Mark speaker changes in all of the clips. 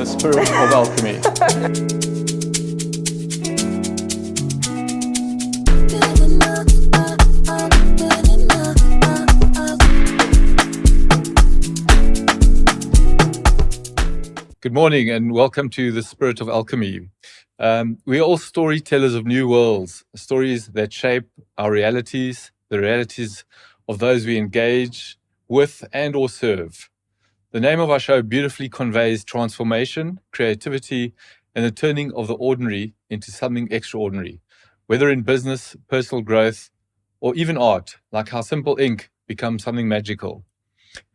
Speaker 1: spirit of alchemy. Good morning and welcome to the Spirit of Alchemy. We are all storytellers of new worlds, stories that shape our realities, the realities of those we engage with and or serve. The name of our show beautifully conveys transformation, creativity, and the turning of the ordinary into something extraordinary, whether in business, personal growth, or even art, like how simple ink becomes something magical.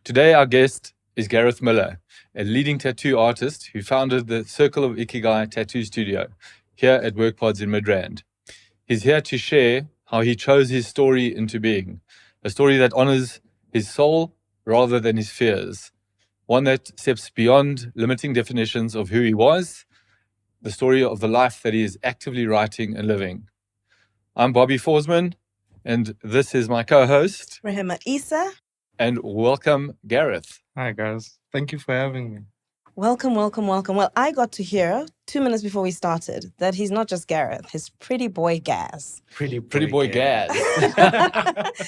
Speaker 1: Today, our guest is Gareth Miller, a leading tattoo artist who founded the Circle of Ikigai tattoo studio here at WorkPods in Midrand. He's here to share how he chose his story into being, a story that honors his soul rather than his fears, one that steps beyond limiting definitions of who he was, the story of the life that he is actively writing and living. I'm Bobby Forsman, and this is my co-host,
Speaker 2: Rehema Isa.
Speaker 1: And welcome, Gareth.
Speaker 3: Hi, guys. Thank you for having me.
Speaker 2: Welcome. Well, I got to hear 2 minutes before we started that he's not just Gareth, he's pretty boy Gaz.
Speaker 1: Pretty boy Gaz.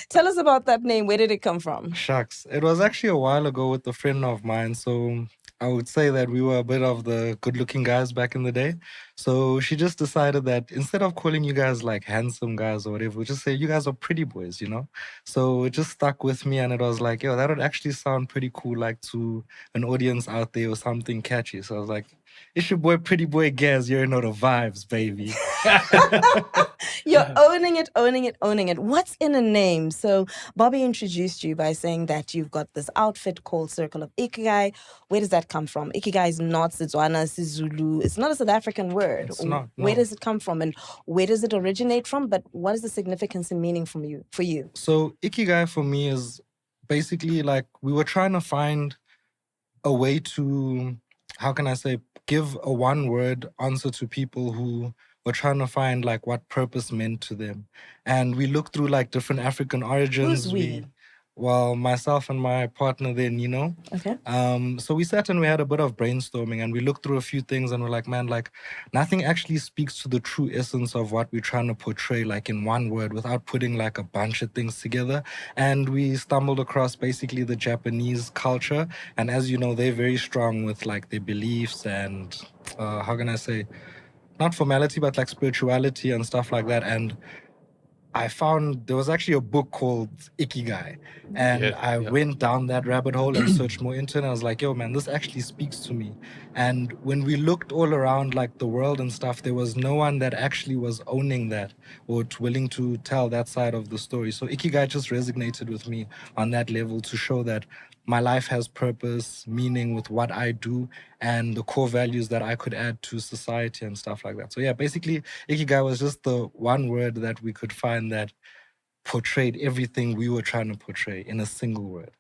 Speaker 2: Tell us about that name. Where did it come from?
Speaker 3: Shucks. It was actually a while ago with a friend of mine. So I would say that we were a bit of the good-looking guys back in the day. So she just decided that instead of calling you guys like handsome guys or whatever, we'll just say you guys are pretty boys, you know? So it just stuck with me and it was like, yo, that would actually sound pretty cool, like to an audience out there or something catchy. So I was like, it's your boy, pretty boy Gaz. You're know the vibes, baby.
Speaker 2: You're owning it. What's in a name? So Bobby introduced you by saying that you've got this outfit called Circle of Ikigai. Where does that come from? Ikigai is not Setswana, Sizulu. It's not a South African word.
Speaker 3: It's not, no.
Speaker 2: Where does it come from and where does it originate from? But what is the significance and meaning for you?
Speaker 3: So Ikigai for me is basically like we were trying to find a way to, how can I say, give a one-word answer to people who were trying to find like what purpose meant to them. And we looked through like different African origins.
Speaker 2: Who's we?
Speaker 3: Well, myself and my partner then, you know.
Speaker 2: Okay.
Speaker 3: So we sat and we had a bit of brainstorming and we looked through a few things and we're like, man, like nothing actually speaks to the true essence of what we're trying to portray, like in one word, without putting like a bunch of things together. And we stumbled across basically the Japanese culture. And as you know, they're very strong with like their beliefs and, how can I say, not formality, but like spirituality and stuff like that. And I found there was actually a book called Ikigai, and I went down that rabbit hole and searched more into it. And I was like, yo, man, this actually speaks to me. And when we looked all around like the world and stuff, there was no one that actually was owning that or willing to tell that side of the story. So Ikigai just resonated with me on that level to show that my life has purpose, meaning with what I do, and the core values that I could add to society and stuff like that. So yeah, basically, Ikigai was just the one word that we could find that portrayed everything we were trying to portray in a single word.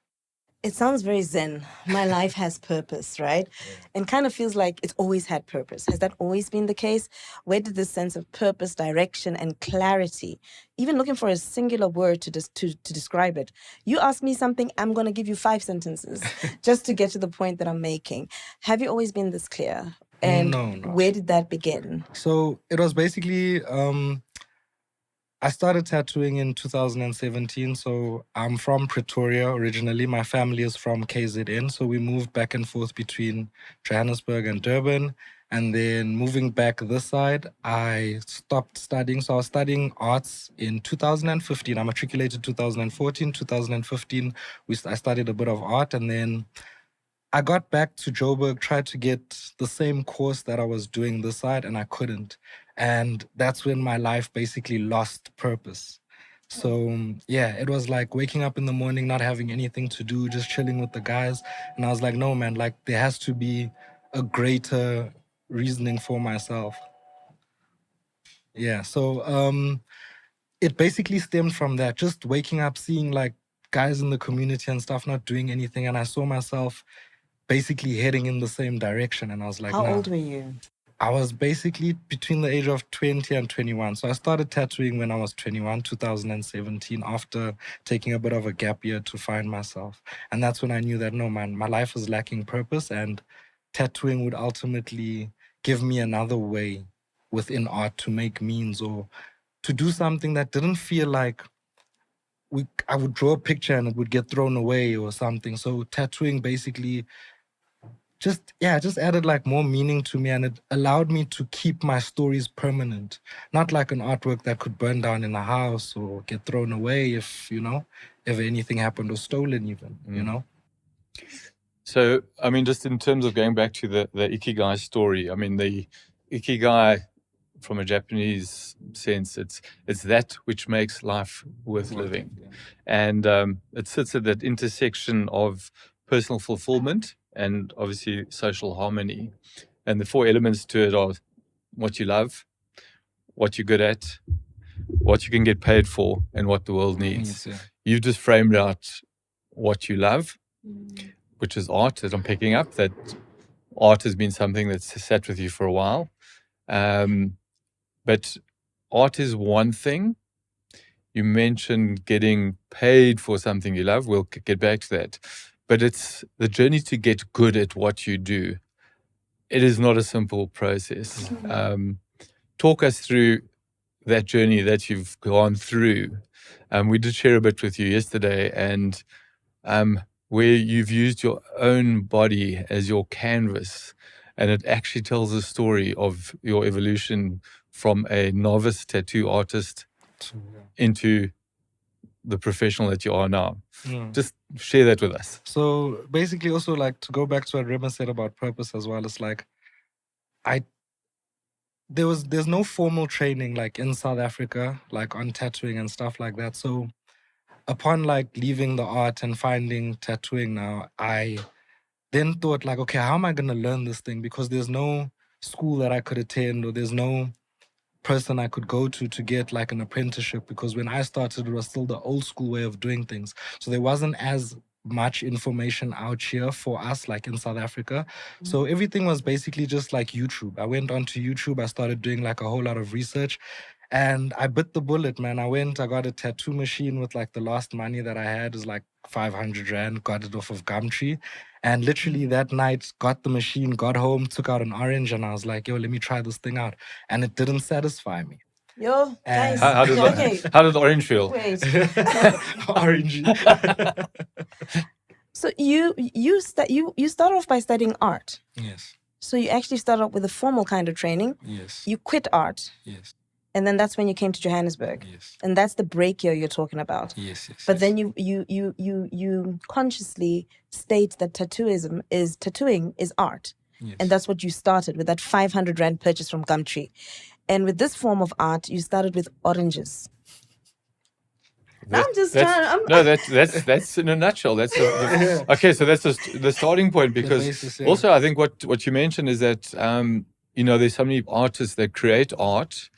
Speaker 2: It sounds very zen. My life has purpose, right? And kind of feels like it's always had purpose. Has that always been the case? Where did this sense of purpose, direction, and clarity, even looking for a singular word to describe it? You ask me something, I'm going to give you 5 sentences just to get to the point that I'm making. Have you always been this clear? And
Speaker 3: No.
Speaker 2: where did that begin?
Speaker 3: So it was basically... I started tattooing in 2017, so I'm from Pretoria originally. My family is from KZN, so we moved back and forth between Johannesburg and Durban. And then moving back this side, I stopped studying. So I was studying arts in 2015. I matriculated 2014, 2015. I studied a bit of art, and then I got back to Joburg, tried to get the same course that I was doing this side, and I couldn't. And that's when my life basically lost purpose. So yeah, it was like waking up in the morning, not having anything to do, just chilling with the guys. And I was like, no, man, like there has to be a greater reasoning for myself. Yeah, so it basically stemmed from that, just waking up, seeing like guys in the community and stuff not doing anything. And I saw myself basically heading in the same direction. And I was like,
Speaker 2: How
Speaker 3: nah.
Speaker 2: old were you?
Speaker 3: I was basically between the age of 20 and 21. So I started tattooing when I was 21, 2017, after taking a bit of a gap year to find myself. And that's when I knew that, no, man, my life was lacking purpose and tattooing would ultimately give me another way within art to make means or to do something that didn't feel like I would draw a picture and it would get thrown away or something. So tattooing basically just added like more meaning to me, and it allowed me to keep my stories permanent, not like an artwork that could burn down in a house or get thrown away if if anything happened or stolen even.
Speaker 1: So, I mean, just in terms of going back to the Ikigai story, I mean, the Ikigai, from a Japanese sense, it's that which makes life worth living.
Speaker 3: Yeah.
Speaker 1: And it sits at that intersection of personal fulfillment and obviously social harmony. And the 4 elements to it are what you love, what you're good at, what you can get paid for, and what the world needs.
Speaker 3: Yeah.
Speaker 1: You've just framed out what you love, which is art, that I'm picking up, that art has been something that's sat with you for a while. But art is one thing. You mentioned getting paid for something you love. We'll get back to that. But it's the journey to get good at what you do. It is not a simple process. Talk us through that journey that you've gone through. We did share a bit with you yesterday, and where you've used your own body as your canvas, and it actually tells a story of your evolution from a novice tattoo artist into the professional that you are now. Just share that with us.
Speaker 3: So basically, also like to go back to what Rema said about purpose as well. It's like there's no formal training like in South Africa, like on tattooing and stuff like that. So upon like leaving the art and finding tattooing now, I then thought like, okay, how am I gonna learn this thing? Because there's no school that I could attend, or there's no person I could go to get like an apprenticeship, because when I started, it was still the old school way of doing things. So there wasn't as much information out here for us, like in South Africa. So everything was basically just like YouTube. I went onto YouTube, I started doing like a whole lot of research, and I bit the bullet, man. I got a tattoo machine with like the last money that I had is like 500 Rand, got it off of Gumtree. And literally that night, got the machine, got home, took out an orange, and I was like, yo, let me try this thing out. And it didn't satisfy me.
Speaker 2: Yo, guys.
Speaker 1: How does how did orange feel?
Speaker 2: Wait.
Speaker 3: Orangey.
Speaker 2: So you start off by studying art.
Speaker 3: Yes.
Speaker 2: So you actually start off with a formal kind of training.
Speaker 3: Yes.
Speaker 2: You quit art.
Speaker 3: Yes.
Speaker 2: And then that's when you came to Johannesburg.
Speaker 3: Yes.
Speaker 2: And that's the break year you're talking about.
Speaker 3: Yes.
Speaker 2: But then you consciously state that tattooing is art.
Speaker 3: Yes.
Speaker 2: And that's what you started with, that 500 Rand purchase from Gumtree. And with this form of art, you started with oranges. That's
Speaker 1: in a nutshell. That's okay. So that's the starting point, because
Speaker 3: basis, yeah.
Speaker 1: also I think what you mentioned is that there's so many artists that create art,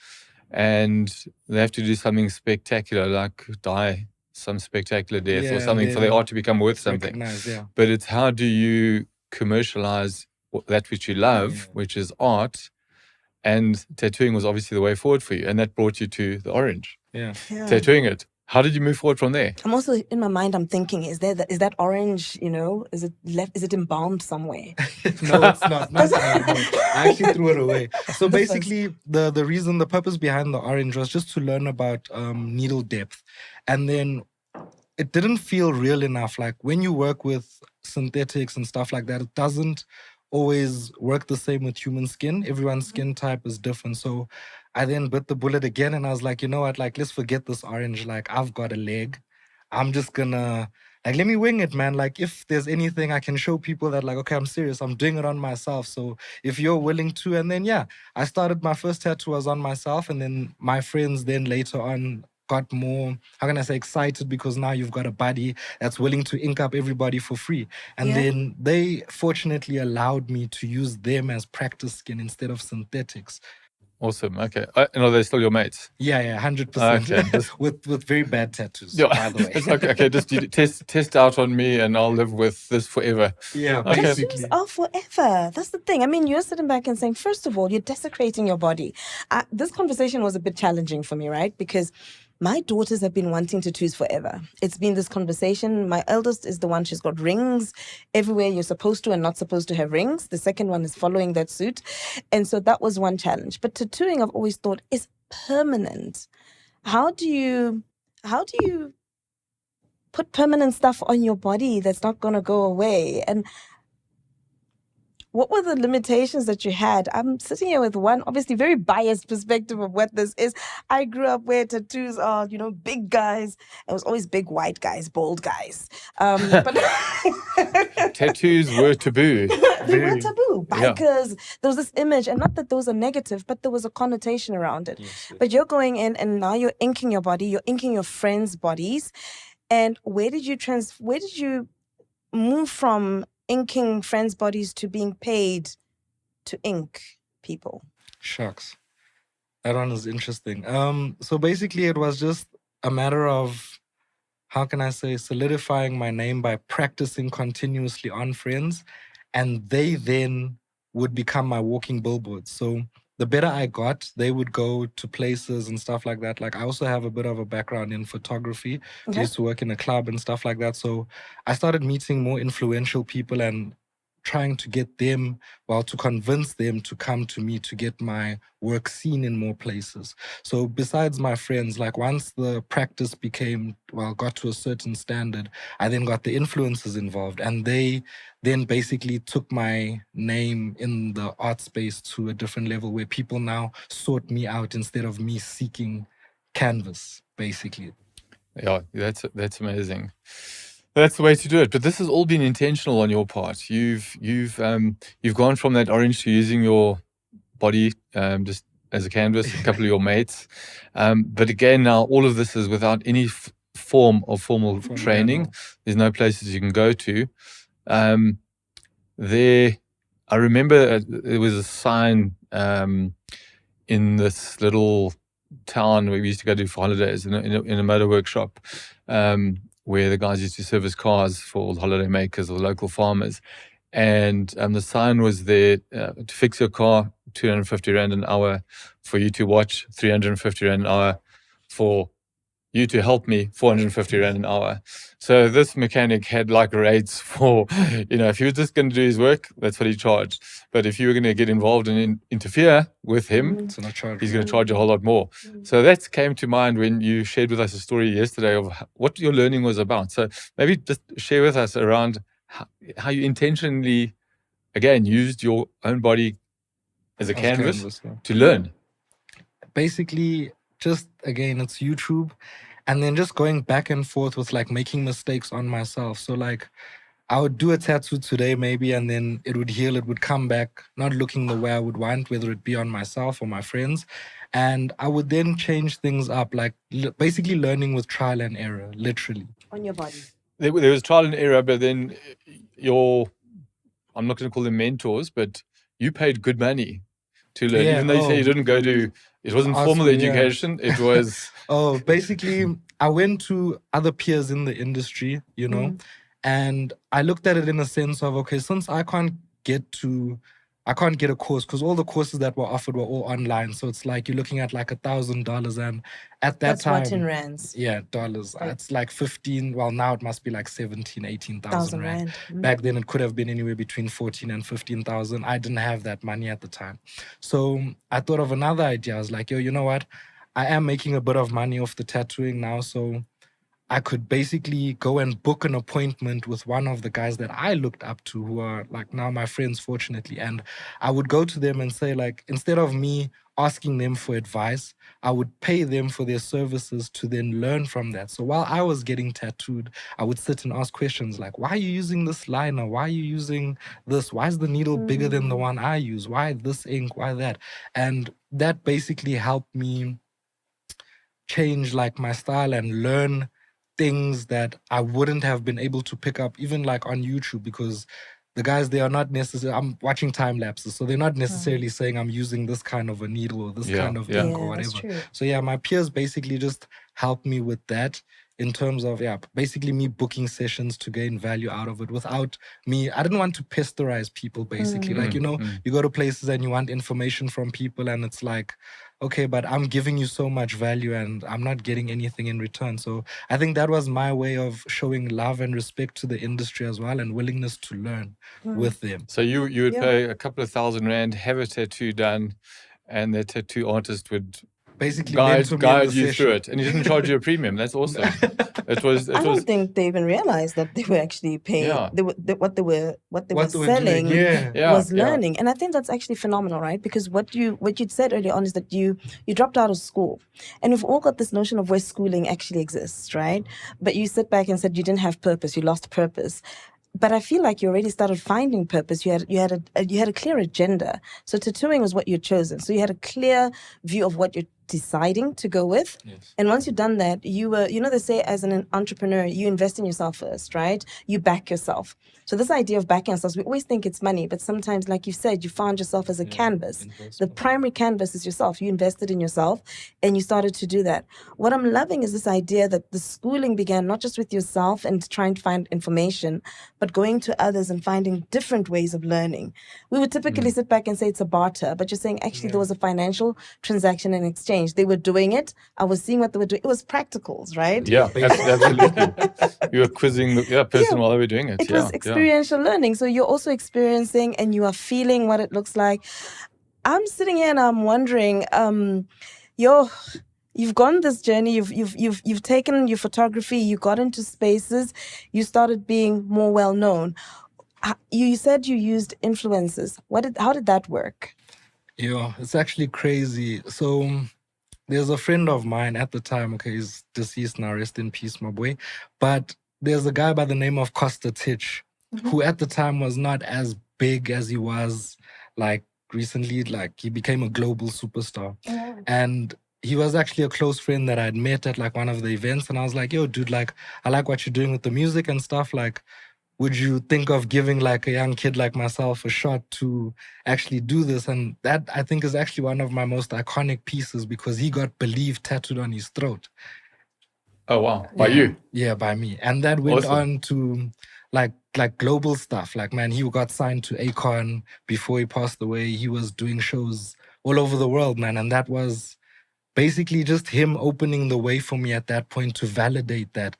Speaker 1: and they have to do something spectacular, like die some spectacular death or something, for their art to become worth something.
Speaker 3: Yeah.
Speaker 1: But it's how do you commercialize that which you love, which is art. And tattooing was obviously the way forward for you, and that brought you to the orange.
Speaker 3: Yeah.
Speaker 1: Tattooing it. How did you move forward from there?
Speaker 2: I'm also, in my mind, I'm thinking, is that orange, is it embalmed somewhere?
Speaker 3: No, it's not. No. I actually threw it away. So basically, the purpose behind the orange was just to learn about needle depth. And then it didn't feel real enough. Like when you work with synthetics and stuff like that, it doesn't always work the same with human skin. Everyone's skin type is different. So I then bit the bullet again, and I was like, you know what, like, let's forget this orange. Like, I've got a leg. I'm just gonna, like, let me wing it, man. Like, if there's anything I can show people that, like, okay, I'm serious, I'm doing it on myself. So if you're willing to, and then, yeah, I started, my first tattoo was on myself, and then my friends then later on got more, how can I say, excited, because now you've got a buddy that's willing to ink up everybody for free. And then they fortunately allowed me to use them as practice skin instead of synthetics.
Speaker 1: Awesome. Okay. No, they're still your mates.
Speaker 3: Yeah, 100%.
Speaker 1: Okay.
Speaker 3: with very bad tattoos,
Speaker 1: Yeah.
Speaker 3: by the way.
Speaker 1: It's like, okay, just you test out on me, and I'll live with this forever.
Speaker 3: Yeah,
Speaker 1: Okay.
Speaker 3: basically.
Speaker 2: Tattoos are forever. That's the thing. I mean, you're sitting back and saying, first of all, you're desecrating your body. This conversation was a bit challenging for me, right? Because My daughters have been wanting tattoos forever. It's been this conversation. My eldest is the one, she's got rings everywhere you're supposed to and not supposed to have rings. The second one is following that suit. And so that was one challenge. But tattooing, I've always thought, is permanent. How do you put permanent stuff on your body that's not going to go away? And what were the limitations that you had? I'm sitting here with one obviously very biased perspective of what this is. I grew up where tattoos are, big guys. It was always big white guys, bald guys. But
Speaker 1: Tattoos were taboo.
Speaker 2: they were taboo.
Speaker 1: Yeah.
Speaker 2: Bikers. There was this image, and not that those are negative, but there was a connotation around it.
Speaker 3: Yes.
Speaker 2: But you're going in, and now you're inking your body. You're inking your friends' bodies. And where did you move from inking friends' bodies to being paid to ink people?
Speaker 3: Shucks. That one is interesting. So basically it was just a matter of, how can I say, solidifying my name by practicing continuously on friends, and they then would become my walking billboards. So the better I got, they would go to places and stuff like that. Like, I also have a bit of a background in photography. I used to work in a club and stuff like that. So I started meeting more influential people and trying to get them, to convince them to come to me to get my work seen in more places. So besides my friends, like, once the practice got to a certain standard, I then got the influencers involved, and they then basically took my name in the art space to a different level where people now sought me out instead of me seeking canvas, basically.
Speaker 1: Yeah, that's amazing. That's the way to do it. But this has all been intentional on your part. You've gone from that orange to using your body just as a canvas, a couple of your mates. But again, now all of this is without any form of formal training. There's no places you can go to. I remember there was a sign in this little town where we used to go to for holidays in a motor workshop, where the guys used to service cars for all the holiday makers or the local farmers. And the sign was there, to fix your car, 250 Rand an hour. For you to watch, 350 Rand an hour. For you to help me, 450 Rand an hour. So this mechanic had like rates for, if he was just going to do his work, that's what he charged. But if you were going to get involved and interfere with him, he's going to charge a whole lot more. So that came to mind when you shared with us a story yesterday of what your learning was about. So maybe just share with us around how you intentionally, again, used your own body as a canvas to learn.
Speaker 3: Basically, just, again, it's YouTube, and then just going back and forth with like making mistakes on myself. So like, I would do a tattoo today maybe, and then it would heal, it would come back not looking the way I would want, whether it be on myself or my friends. And I would then change things up, like basically learning with trial and error, literally.
Speaker 2: On your body.
Speaker 1: There was trial and error, but then I'm not going to call them mentors, but you paid good money to learn, even though you say you didn't go to, it wasn't formal education, it was...
Speaker 3: Basically, I went to other peers in the industry, and I looked at it in a sense of, okay, since I can't get a course, because all the courses that were offered were all online. So it's like you're looking at like $1,000, and at that time,
Speaker 2: that's what in rands?
Speaker 3: Yeah, dollars. It's like 15. Well, now it must be like 17, 18,000 rand. Back then, it could have been anywhere between 14 and 15,000. I didn't have that money at the time, so I thought of another idea. I was like, yo, you know what? I am making a bit of money off the tattooing now, so I could basically go and book an appointment with one of the guys that I looked up to, who are like now my friends, fortunately. And I would go to them and say, like, instead of me asking them for advice, I would pay them for their services to then learn from that. So while I was getting tattooed, I would sit and ask questions like, why are you using this liner? Why are you using this? Why is the needle bigger than the one I use? Why this ink? Why that? And that basically helped me change like my style and learn things that I wouldn't have been able to pick up even like on YouTube, because the guys, they are not necessarily, I'm watching time lapses, so they're not necessarily saying I'm using this kind of a needle or this kind of ink or whatever. So yeah, my peers basically just helped me with that in terms of, basically me booking sessions to gain value out of it without me. I didn't want to pesterize people, basically. Like, you go to places and you want information from people, and it's like, okay, but I'm giving you so much value and I'm not getting anything in return. So I think that was my way of showing love and respect to the industry as well, and willingness to learn with them.
Speaker 1: So you would
Speaker 2: Yeah.
Speaker 1: pay a couple of $1,000, have a tattoo done, and the tattoo artist would
Speaker 3: Basically mentor me in
Speaker 1: guide
Speaker 3: the
Speaker 1: you through
Speaker 3: session.
Speaker 1: it, and he didn't charge you a premium. That's awesome. It was
Speaker 2: I don't think they even realized that they were actually paying.
Speaker 1: Yeah.
Speaker 2: What they were
Speaker 3: What they were doing,
Speaker 2: selling
Speaker 3: yeah.
Speaker 2: was learning, and I think that's actually phenomenal, right? Because what you'd said earlier on is that you dropped out of school, and we've all got this notion of where schooling actually exists, right? But you sit back and said you didn't have purpose, you lost purpose. But I feel like you already started finding purpose. You had a clear agenda. So tattooing was what you'd chosen. So you had a clear view of what you're deciding to go with.
Speaker 3: Yes.
Speaker 2: And once you've done that, you were, they say as an entrepreneur, you invest in yourself first, right? You back yourself. So this idea of backing ourselves, we always think it's money, but sometimes, like you said, you found yourself as a canvas. The primary canvas is yourself. You invested in yourself and you started to do that. What I'm loving is this idea that the schooling began not just with yourself and trying to find information, but going to others and finding different ways of learning. We would typically sit back and say it's a barter, but you're saying actually there was a financial transaction and exchange. They were doing it. I was seeing what they were doing. It was practicals, right?
Speaker 1: Yeah, absolutely. You were quizzing the person while they were doing it.
Speaker 2: It was experiential learning. So you're also experiencing and you are feeling what it looks like. I'm sitting here and I'm wondering, you've gone this journey, you've taken your photography, you got into spaces, you started being more well known. You said you used influencers. How did that work?
Speaker 3: Yeah, it's actually crazy. So there's a friend of mine at the time, okay, he's deceased now, rest in peace, my boy. But there's a guy by the name of Costa Titch, who at the time was not as big as he was like recently. Like he became a global superstar. And he was actually a close friend that I'd met at like one of the events. And I was like, yo, dude, like, I like what you're doing with the music and stuff. Like, would you think of giving like a young kid like myself a shot to actually do this? And that I think is actually one of my most iconic pieces because he got Believe tattooed on his throat.
Speaker 1: Oh wow, by you?
Speaker 3: Yeah, by me. And that went on to like global stuff. Like, man, he got signed to Akon before he passed away. He was doing shows all over the world, man. And that was basically just him opening the way for me at that point to validate that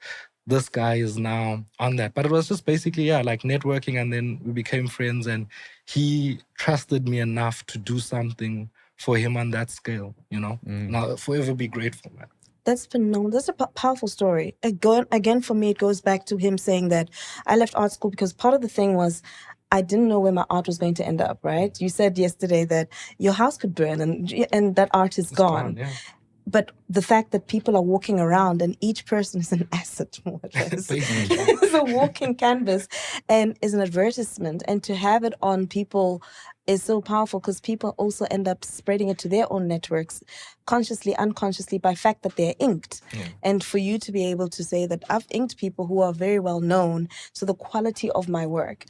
Speaker 3: this guy is now on that. But it was just basically, like networking, and then we became friends and he trusted me enough to do something for him on that scale, And I'll forever be grateful, man.
Speaker 2: That's phenomenal. That's a powerful story. Again, for me, it goes back to him saying that I left art school because part of the thing was I didn't know where my art was going to end up, right? You said yesterday that your house could burn and that art is gone.
Speaker 3: Yeah.
Speaker 2: But the fact that people are walking around and each person is an asset, more or less. It's a walking canvas and is an advertisement. And to have it on people is so powerful because people also end up spreading it to their own networks, consciously, unconsciously, by fact that they're inked. And for you to be able to say that I've inked people who are very well known, so the quality of my work.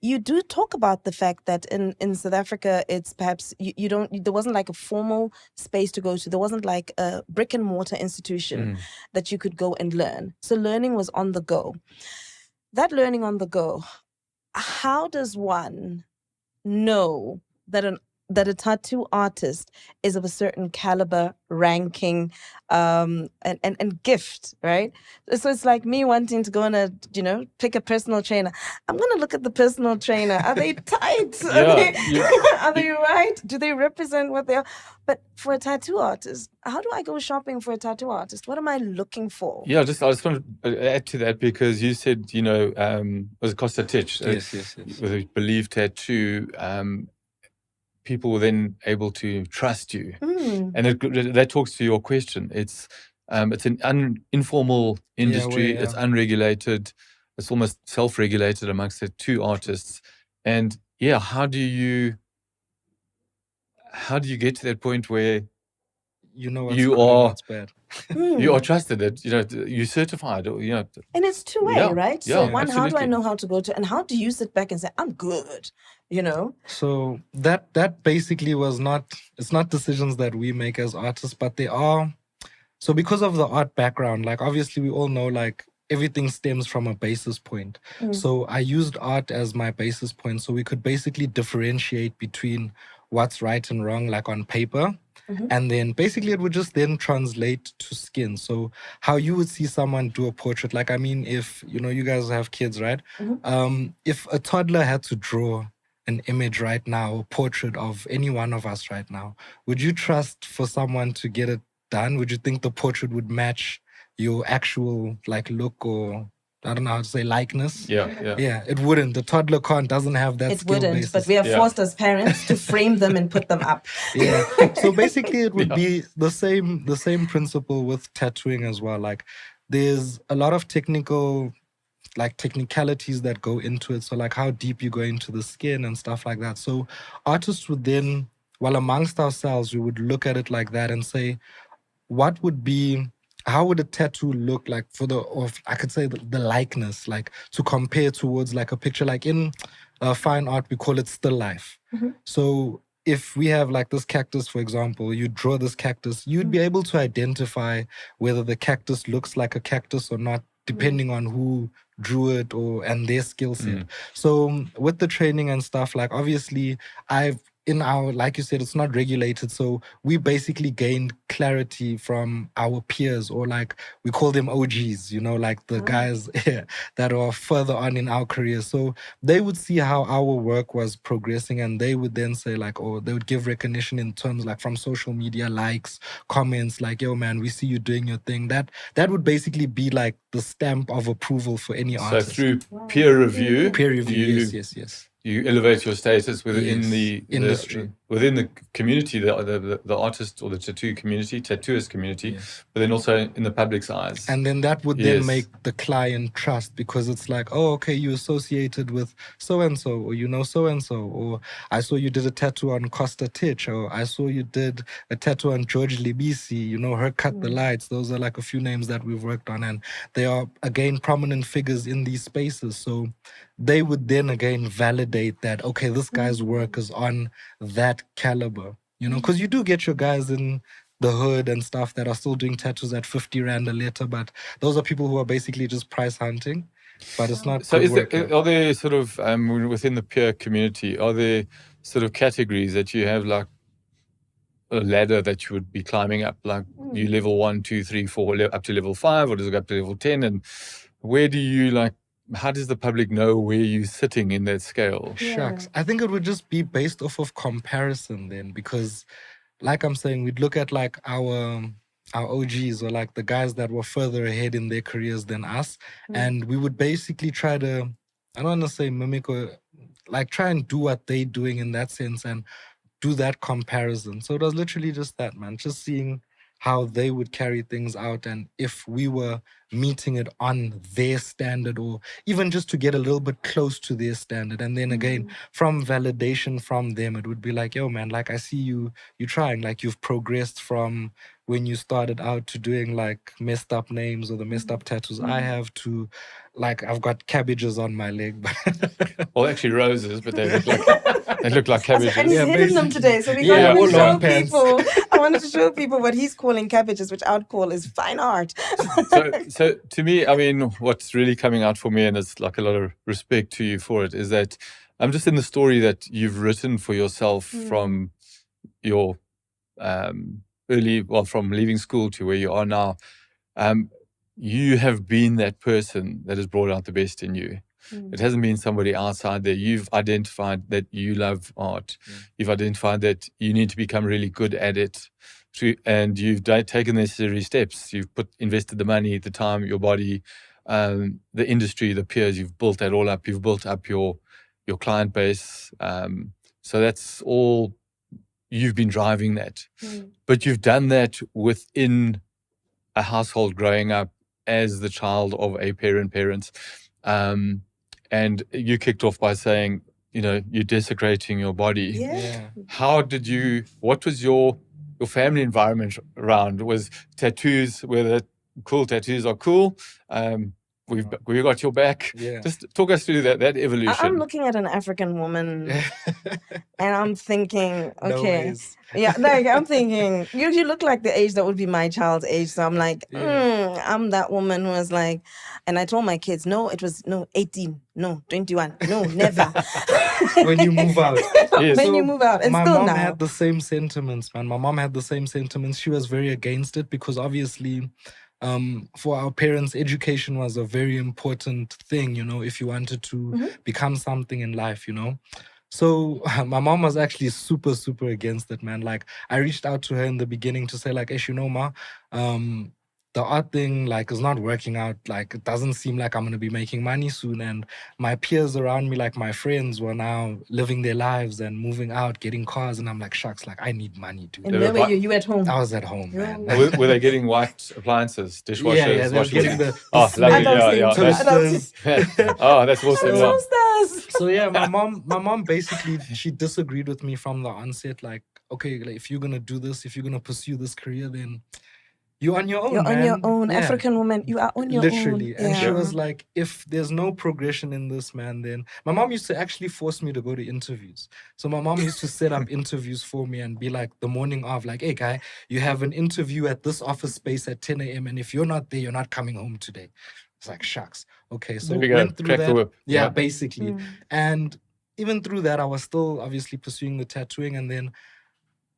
Speaker 2: You do talk about the fact that in South Africa, it's perhaps there wasn't like a formal space to go to. There wasn't like a brick and mortar institution that you could go and learn. So learning was on the go. That learning on the go, how does one know that a tattoo artist is of a certain caliber, ranking, and gift, right? So it's like me wanting to go and pick a personal trainer. I'm gonna look at the personal trainer. Are they tight? Are they right? Do they represent what they are? But for a tattoo artist, how do I go shopping for a tattoo artist? What am I looking for?
Speaker 1: Yeah, I just want to add to that because you said, was it Costa Titch?
Speaker 3: Yes.
Speaker 1: With a Believe tattoo, people were then able to trust you. And that talks to your question. It's an informal industry. It's unregulated. It's almost self-regulated amongst the two artists. And how do you get to that point where
Speaker 3: you are what's bad?
Speaker 1: You are trusted, that you're certified, and
Speaker 2: it's two-way, right? So one,
Speaker 1: absolutely.
Speaker 2: how do I know how to go to, and how do you sit back and say I'm good?
Speaker 3: So that basically it's not decisions that we make as artists, but they are. So because of the art background, like obviously we all know like everything stems from a basis point. So I used art as my basis point, so we could basically differentiate between what's right and wrong, like on paper. And then basically it would just then translate to skin. So how you would see someone do a portrait, like, I mean, if, you know, you guys have kids, right? If a toddler had to draw an image right now, a portrait of any one of us right now, would you trust for someone to get it done? Would you think the portrait would match your actual like look, or I don't know how to say, likeness? Yeah, it wouldn't. The toddler doesn't have that
Speaker 2: It
Speaker 3: skill
Speaker 2: wouldn't,
Speaker 3: basis.
Speaker 2: but we are forced as parents to frame them and put them up.
Speaker 3: Yeah. So basically it would be the same principle with tattooing as well. Like there's a lot of technicalities that go into it. So like how deep you go into the skin and stuff like that. So artists would then, well, amongst ourselves, we would look at it like that and say, how would a tattoo look like or I could say the likeness, like to compare towards like a picture, like in fine art, we call it still life. So if we have like this cactus, for example, you draw this cactus, you'd be able to identify whether the cactus looks like a cactus or not, depending on who drew it and their skill set. So with the training and stuff, like obviously like you said, it's not regulated. So we basically gained clarity from our peers, or like we call them OGs, you know, like the guys that are further on in our careers. So they would see how our work was progressing, and they would then say like, or they would give recognition in terms like from social media, likes, comments, like, yo man, we see you doing your thing. That would basically be like the stamp of approval for any artist.
Speaker 1: So through peer review,
Speaker 3: yes.
Speaker 1: You elevate your status within the
Speaker 3: industry,
Speaker 1: within the community, the artist or the tattooist community, but then also in the public's eyes.
Speaker 3: And then that would then make the client trust, because it's like, oh, okay, you associated with so-and-so, or you know so-and-so, or I saw you did a tattoo on Costa Titch, or I saw you did a tattoo on George Libisi, you know, her Cut the Lights. Those are like a few names that we've worked on, and they are, again, prominent figures in these spaces. So they would then again validate that, okay, this guy's work is on that caliber, you know, because you do get your guys in the hood and stuff that are still doing tattoos at 50 Rand a letter, but those are people who are basically just price hunting, but it's not
Speaker 1: so
Speaker 3: are
Speaker 1: there sort of within the peer community, are there sort of categories that you have, like a ladder that you would be climbing up, like you level 1, 2, 3, 4 up to level 5, or does it go up to level 10? And where do you how does the public know where you're sitting in that scale?
Speaker 3: Shucks. I think it would just be based off of comparison then, because like I'm saying, we'd look at like our OGs, or like the guys that were further ahead in their careers than us, and we would basically try to, I don't want to say mimic, or like try and do what they're doing in that sense and do that comparison. So it was literally just that, man, just seeing how they would carry things out, and if we were meeting it on their standard, or even just to get a little bit close to their standard. And then again, from validation from them, it would be like, yo man, like I see you trying, like you've progressed from when you started out to doing like messed up names or the messed up tattoos I have, to like I've got cabbages on my leg.
Speaker 1: Well, actually roses, but they look like cabbages.
Speaker 2: And he's hidden them today, so we can't even show people. I wanted to show people what he's calling cabbages, which I would call is fine art.
Speaker 1: So to me, I mean, what's really coming out for me, and it's like a lot of respect to you for it, is that I'm just in the story that you've written for yourself from your from leaving school to where you are now. You have been that person that has brought out the best in you. It hasn't been somebody outside there. You've identified that you love art. You've identified that you need to become really good at it. And you've taken the necessary steps. You've invested the money, the time, your body, the industry, the peers. You've built that all up. You've built up your client base. So that's all. You've been driving that. But you've done that within a household growing up as the child of a parents. And you kicked off by saying, you know, you're desecrating your body. What was your family environment around? Was tattoos, whether cool tattoos are cool, we got your back.
Speaker 3: Yeah.
Speaker 1: Just talk us through that
Speaker 2: I'm
Speaker 1: evolution.
Speaker 2: looking at an African woman and I'm thinking,
Speaker 3: No
Speaker 2: okay,
Speaker 3: ways.
Speaker 2: yeah, like I'm thinking, you look like the age that would be my child's age. So I'm like,
Speaker 3: Yeah.
Speaker 2: I'm that woman who was like, and I told my kids, no, it was no 18, no 21, no, never.
Speaker 3: When you move out.
Speaker 1: Yes.
Speaker 2: When you move out, and
Speaker 3: my
Speaker 2: still
Speaker 3: mom
Speaker 2: now.
Speaker 3: had the same sentiments, man. My mom had the same sentiments. She was very against it because obviously, for our parents, education was a very important thing, you know, if you wanted to become something in life, you know. So my mom was actually super, super against it, man. Like I reached out to her in the beginning to say, like, Ish, you know, ma, the art thing like is not working out. Like it doesn't seem like I'm gonna be making money soon. And my peers around me, like my friends, were now living their lives and moving out, getting cars, and I'm like, shucks, like I need money, dude.
Speaker 2: And where were you? You at home?
Speaker 3: I was at home, man.
Speaker 1: Were they getting white appliances, dishwashers,
Speaker 3: Yeah, they were
Speaker 1: washing
Speaker 3: getting
Speaker 1: machines?
Speaker 3: the
Speaker 1: Oh, lovely.
Speaker 3: Smeg
Speaker 1: Yeah,
Speaker 3: toasters.
Speaker 1: oh, that's awesome. Yeah.
Speaker 2: Toasters.
Speaker 3: So yeah, my mom basically she disagreed with me from the onset. Like, okay, like if you're gonna do this, if you're gonna pursue this career, then you're on your own,
Speaker 2: You're
Speaker 3: man.
Speaker 2: on your own.
Speaker 3: Yeah.
Speaker 2: African woman, you are on your
Speaker 3: Literally.
Speaker 2: own.
Speaker 3: And she
Speaker 2: Yeah.
Speaker 3: was like, if there's no progression in this, man, then my mom used to actually force me to go to interviews. So my mom used to set up interviews for me and be like the morning of, like, hey guy, you have an interview at this office space at 10 a.m. and if you're not there, you're not coming home today. It's like, shucks. Okay. So
Speaker 1: There we go.
Speaker 3: went through
Speaker 1: Crack the
Speaker 3: that.
Speaker 1: whip.
Speaker 3: Yeah,
Speaker 1: Yeah.
Speaker 3: basically. And even through that, I was still obviously pursuing the tattooing. And then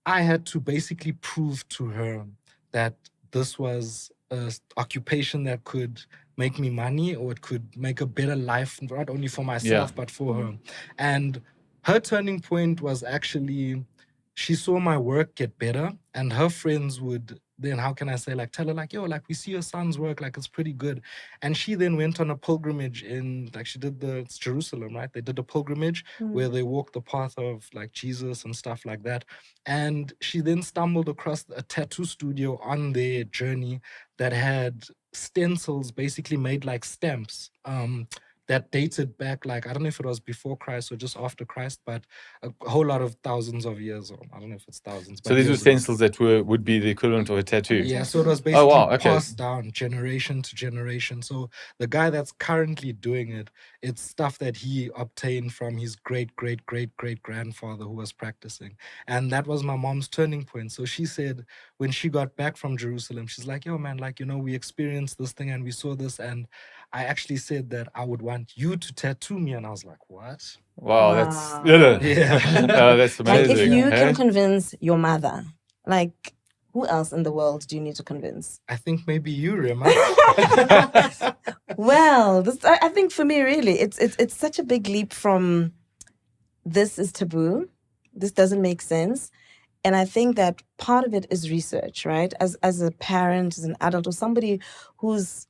Speaker 3: I had to basically prove to her that this was a occupation that could make me money or it could make a better life, not only for myself, but for her. And her turning point was actually she saw my work get better and her friends would then, how can I say, like tell her like, yo, like we see your son's work, like it's pretty good. And she then went on a pilgrimage in, like she did it's Jerusalem, right? They did a pilgrimage where they walked the path of like Jesus and stuff like that. And she then stumbled across a tattoo studio on their journey that had stencils basically made like stamps that dated back, like, I don't know if it was before Christ or just after Christ, but a whole lot of thousands of years, or I don't know if it's thousands. But
Speaker 1: So these were
Speaker 3: years
Speaker 1: stencils that would be the equivalent of a tattoo.
Speaker 3: yeah, so it was basically
Speaker 1: Okay.
Speaker 3: passed down generation to generation. So the guy that's currently doing it, it's stuff that he obtained from his great, great, great, great grandfather who was practicing. And that was my mom's turning point. So she said when she got back from Jerusalem, she's like, yo, man, like, you know, we experienced this thing and we saw this. And I actually said that I would want you to tattoo me. And I was like, what?
Speaker 1: Wow, that's that's amazing.
Speaker 2: Like if you
Speaker 1: eh?
Speaker 2: can convince your mother, like who else in the world do you need to convince?
Speaker 3: I think maybe you, Rema.
Speaker 2: Well, I think for me, really, it's such a big leap from this is taboo, this doesn't make sense. And I think that part of it is research, right? As a parent, as an adult, or somebody who's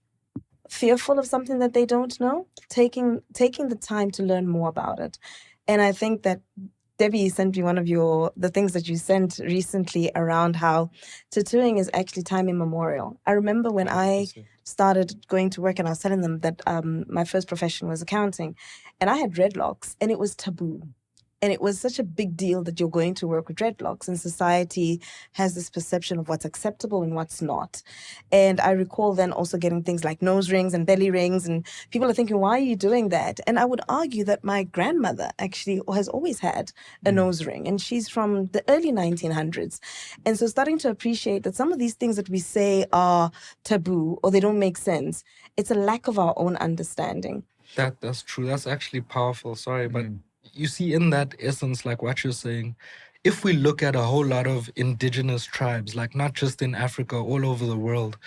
Speaker 2: fearful of something that they don't know, taking the time to learn more about it. And I think that Debbie sent me one of the things that you sent recently around how tattooing is actually time immemorial. I remember when I started going to work and I was telling them that my first profession was accounting and I had dreadlocks and it was taboo. And it was such a big deal that you're going to work with dreadlocks, and society has this perception of what's acceptable and what's not. And I recall then also getting things like nose rings and belly rings, and people are thinking, why are you doing that? And I would argue that my grandmother actually has always had a nose ring, and she's from the early 1900s. And so starting to appreciate that some of these things that we say are taboo or they don't make sense, it's a lack of our own understanding.
Speaker 3: That's true. That's actually powerful. Sorry, but you see in that essence, like what you're saying, if we look at a whole lot of indigenous tribes, like not just in Africa, all over the world,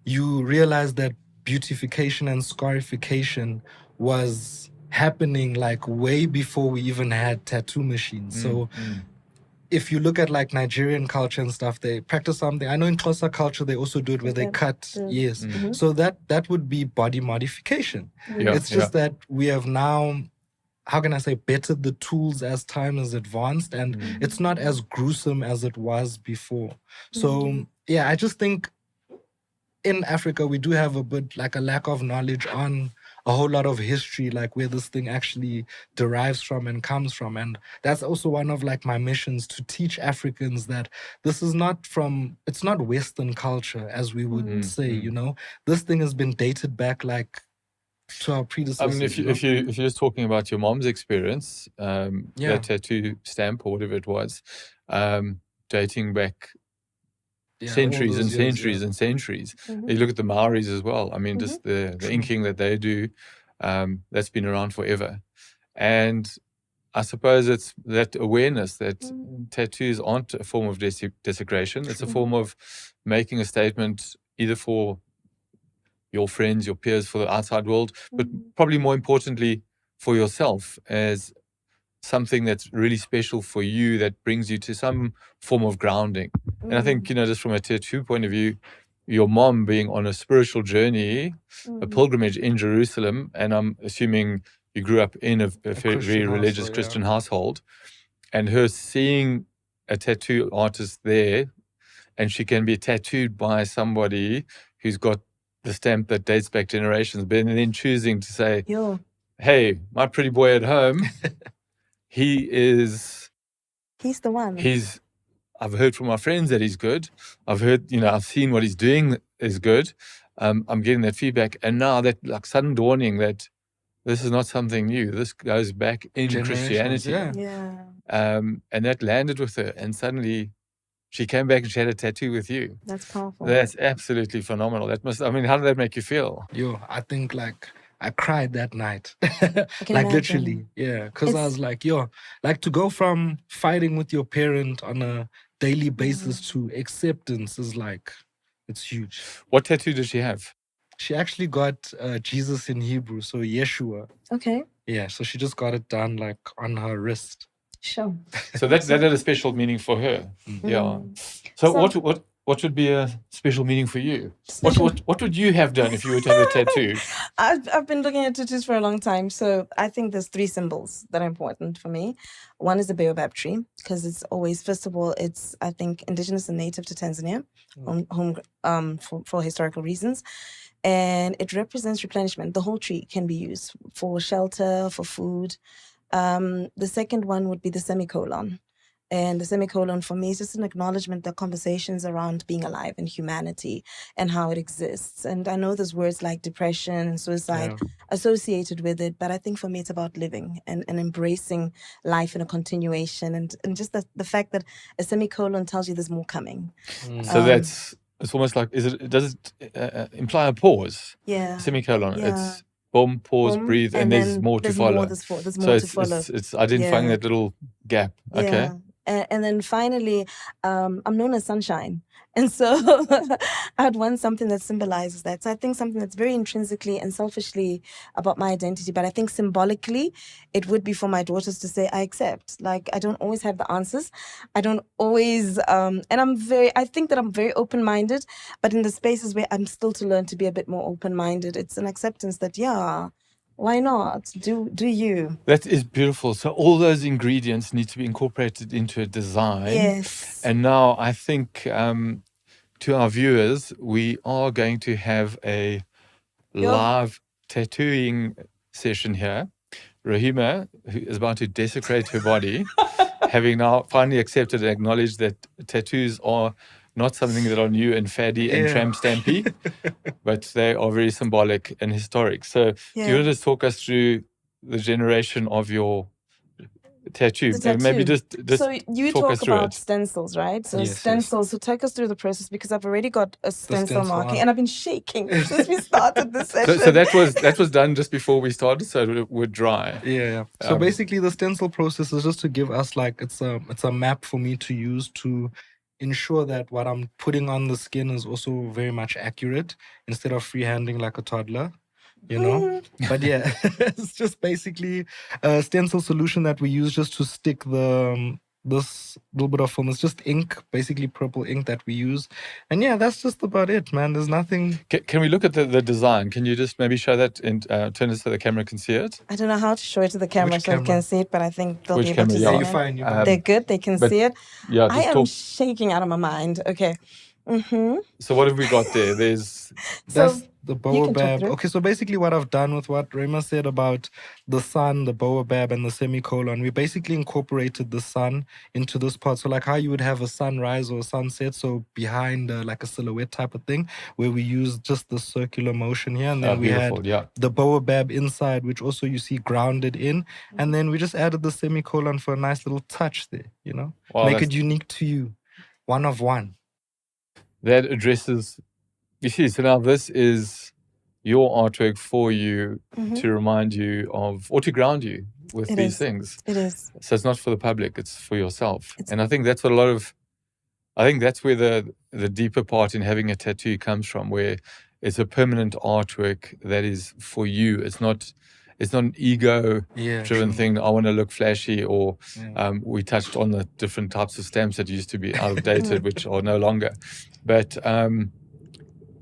Speaker 3: you realize that beautification and scarification was happening like way before we even had tattoo machines. So if you look at like Nigerian culture and stuff, they practice something. I know in Xhosa culture they also do it where they cut. Yes. So that would be body modification. It's just that we have now, how can I say, bettered the tools as time has advanced, and it's not as gruesome as it was before. So yeah, I just think in Africa we do have a bit like a lack of knowledge on a whole lot of history, like where this thing actually derives from and comes from. And that's also one of like my missions, to teach Africans that this is not it's not Western culture as we would say, you know. This thing has been dated back like to our
Speaker 1: I
Speaker 3: predecessors.
Speaker 1: mean, if you're just talking about your mom's experience, that tattoo stamp or whatever it was, dating back centuries and centuries and centuries. You look at the Maoris as well. I mean, just the inking that they do, that's been around forever. And I suppose it's that awareness that tattoos aren't a form of desecration. It's a form of making a statement either for your friends, your peers, for the outside world, but probably more importantly for yourself as something that's really special for you that brings you to some form of grounding. And I think, just from a tattoo point of view, your mom being on a spiritual journey, a pilgrimage in Jerusalem, and I'm assuming you grew up in a very religious Christian household, and her seeing a tattoo artist there, and she can be tattooed by somebody who's got the stamp that dates back generations, but then choosing to say, hey, my pretty boy at home, he's
Speaker 2: the one.
Speaker 1: I've heard from my friends that he's good. I've heard, I've seen what he's doing is good. I'm getting that feedback. And now that sudden dawning that this is not something new. This goes back in Christianity. And that landed with her. And suddenly she came back and she had a tattoo with you.
Speaker 2: That's powerful.
Speaker 1: That's absolutely phenomenal. How did that make you feel?
Speaker 3: I think I cried that night. Literally. Yeah. Because I was like, to go from fighting with your parent on a daily basis to acceptance is it's huge.
Speaker 1: What tattoo did she have?
Speaker 3: She actually got Jesus in Hebrew, so Yeshua.
Speaker 2: Okay.
Speaker 3: Yeah, so she just got it done on her wrist.
Speaker 2: Sure.
Speaker 1: So that had a special meaning for her. Yeah. So what would be a special meaning for you? What would you have done if you were to have a tattoo?
Speaker 2: I've been looking at tattoos for a long time. So I think there's 3 symbols that are important for me. One is the baobab tree, because it's always, first of all, it's, I think, indigenous and native to Tanzania, for historical reasons. And it represents replenishment. The whole tree can be used for shelter, for food. The second one would be the semicolon. And the semicolon for me is just an acknowledgement that conversations around being alive and humanity and how it exists. And I know there's words like depression and suicide associated with it, but I think for me it's about living and embracing life in a continuation, and just the fact that a semicolon tells you there's more coming.
Speaker 1: So it's almost like, does it imply a pause?
Speaker 2: Yeah.
Speaker 1: Semicolon.
Speaker 2: Yeah.
Speaker 1: It's boom, pause, breathe, and there's more to follow.
Speaker 2: There's more to follow.
Speaker 1: It's identifying that little gap. Okay.
Speaker 2: And then finally, I'm known as sunshine. And so I'd want something that symbolizes that. So I think something that's very intrinsically and selfishly about my identity, but I think symbolically, it would be for my daughters to say, I accept. Like, I don't always have the answers. I don't always, and I think that I'm very open-minded, but in the spaces where I'm still to learn to be a bit more open-minded, it's an acceptance that, why not? Do you?
Speaker 1: That is beautiful. So all those ingredients need to be incorporated into a design.
Speaker 2: Yes.
Speaker 1: And now I think to our viewers, we are going to have a live tattooing session here. Rahima, who is about to desecrate her body, having now finally accepted and acknowledged that tattoos are not something that are new and faddy and tramp stampy, but they are very symbolic and historic. So do you want to just talk us through the generation of your tattoo? Maybe just
Speaker 2: so you
Speaker 1: talk us
Speaker 2: talk
Speaker 1: through
Speaker 2: about
Speaker 1: it.
Speaker 2: Stencils, right? So stencils. So take us through the process, because I've already got a stencil marking and I've been shaking since we started this session.
Speaker 1: So that was done just before we started, so it would dry.
Speaker 3: Yeah. So basically, the stencil process is just to give us it's a map for me to use to ensure that what I'm putting on the skin is also very much accurate, instead of freehanding like a toddler. But it's just basically a stencil solution that we use just to stick this little bit of film. It's just ink, basically purple ink that we use. And that's just about it, man. There's nothing.
Speaker 1: Can we look at the design? Can you just maybe show that and turn it so the camera can see it?
Speaker 2: I don't know how to show it to the camera so they can see it, but I think they'll be able to see
Speaker 3: you're
Speaker 2: it.
Speaker 3: fine.
Speaker 2: They're good. They can see it.
Speaker 1: Yeah,
Speaker 2: I am shaking out of my mind. Okay. Mm-hmm.
Speaker 1: So what have we got there? There's
Speaker 3: That's
Speaker 2: So
Speaker 3: the
Speaker 2: you can talk
Speaker 3: baobab.
Speaker 2: through.
Speaker 3: Okay, so basically what I've done with what Rema said about the sun, the baobab, and the semicolon, we basically incorporated the sun into this part. So like how you would have a sunrise or a sunset, so behind like a silhouette type of thing, where we use just the circular motion here. And then we had
Speaker 1: beautiful. Yeah.
Speaker 3: the baobab inside, which also you see grounded in. And then we just added the semicolon for a nice little touch there, you know?
Speaker 1: Wow,
Speaker 3: Make
Speaker 1: that's,
Speaker 3: it unique to you. One of one.
Speaker 1: that addresses. You see, so now this is your artwork for you
Speaker 2: Mhm.
Speaker 1: to remind you of, or to ground you with
Speaker 2: It
Speaker 1: these
Speaker 2: is.
Speaker 1: things.
Speaker 2: It is.
Speaker 1: So it's not for the public; it's for yourself.
Speaker 2: It's-
Speaker 1: And I think that's what a lot of. I think that's where the deeper part in having a tattoo comes from, where it's a permanent artwork that is for you. It's not an ego
Speaker 3: Yeah.
Speaker 1: driven
Speaker 3: true.
Speaker 1: thing. I want to look flashy, or
Speaker 3: Yeah.
Speaker 1: we touched on the different types of stamps that used to be outdated, which are no longer. But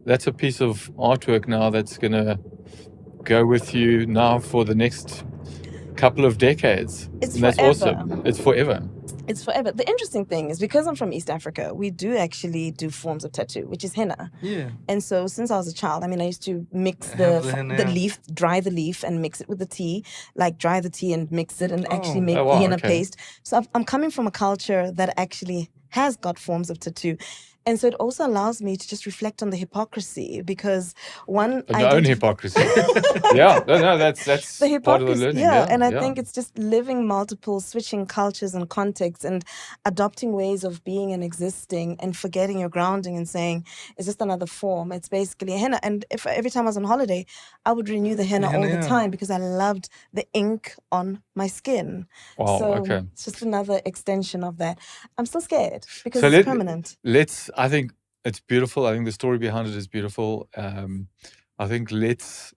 Speaker 1: that's a piece of artwork now that's going to go with you now for the next couple of decades.
Speaker 2: It's
Speaker 1: And that's
Speaker 2: forever.
Speaker 1: awesome. It's forever.
Speaker 2: It's forever. The interesting thing is because I'm from East Africa, we do actually do forms of tattoo, which is henna.
Speaker 3: Yeah.
Speaker 2: And so since I was a child, I mean, I used to mix
Speaker 3: Have the henna,
Speaker 2: the
Speaker 3: yeah.
Speaker 2: leaf, dry the leaf and mix it with the tea, like dry the tea and mix it and actually make
Speaker 1: Oh, wow,
Speaker 2: henna
Speaker 1: okay.
Speaker 2: paste. So I'm coming from a culture that actually has got forms of tattoo. And so it also allows me to just reflect on the hypocrisy because one,
Speaker 1: And your own hypocrisy. Yeah, no, that's
Speaker 2: the
Speaker 1: part of the
Speaker 2: hypocrisy,
Speaker 1: learning.
Speaker 2: yeah. And I think it's just living multiple, switching cultures and contexts and adopting ways of being and existing and forgetting your grounding and saying, it's just another form. It's basically a henna. And if every time I was on holiday, I would renew the henna all the
Speaker 3: yeah.
Speaker 2: time because I loved the ink on my skin.
Speaker 1: Wow,
Speaker 2: So
Speaker 1: okay.
Speaker 2: it's just another extension of that. I'm still scared because
Speaker 1: So
Speaker 2: it's permanent.
Speaker 1: I think it's beautiful. I think the story behind it is beautiful. I think let's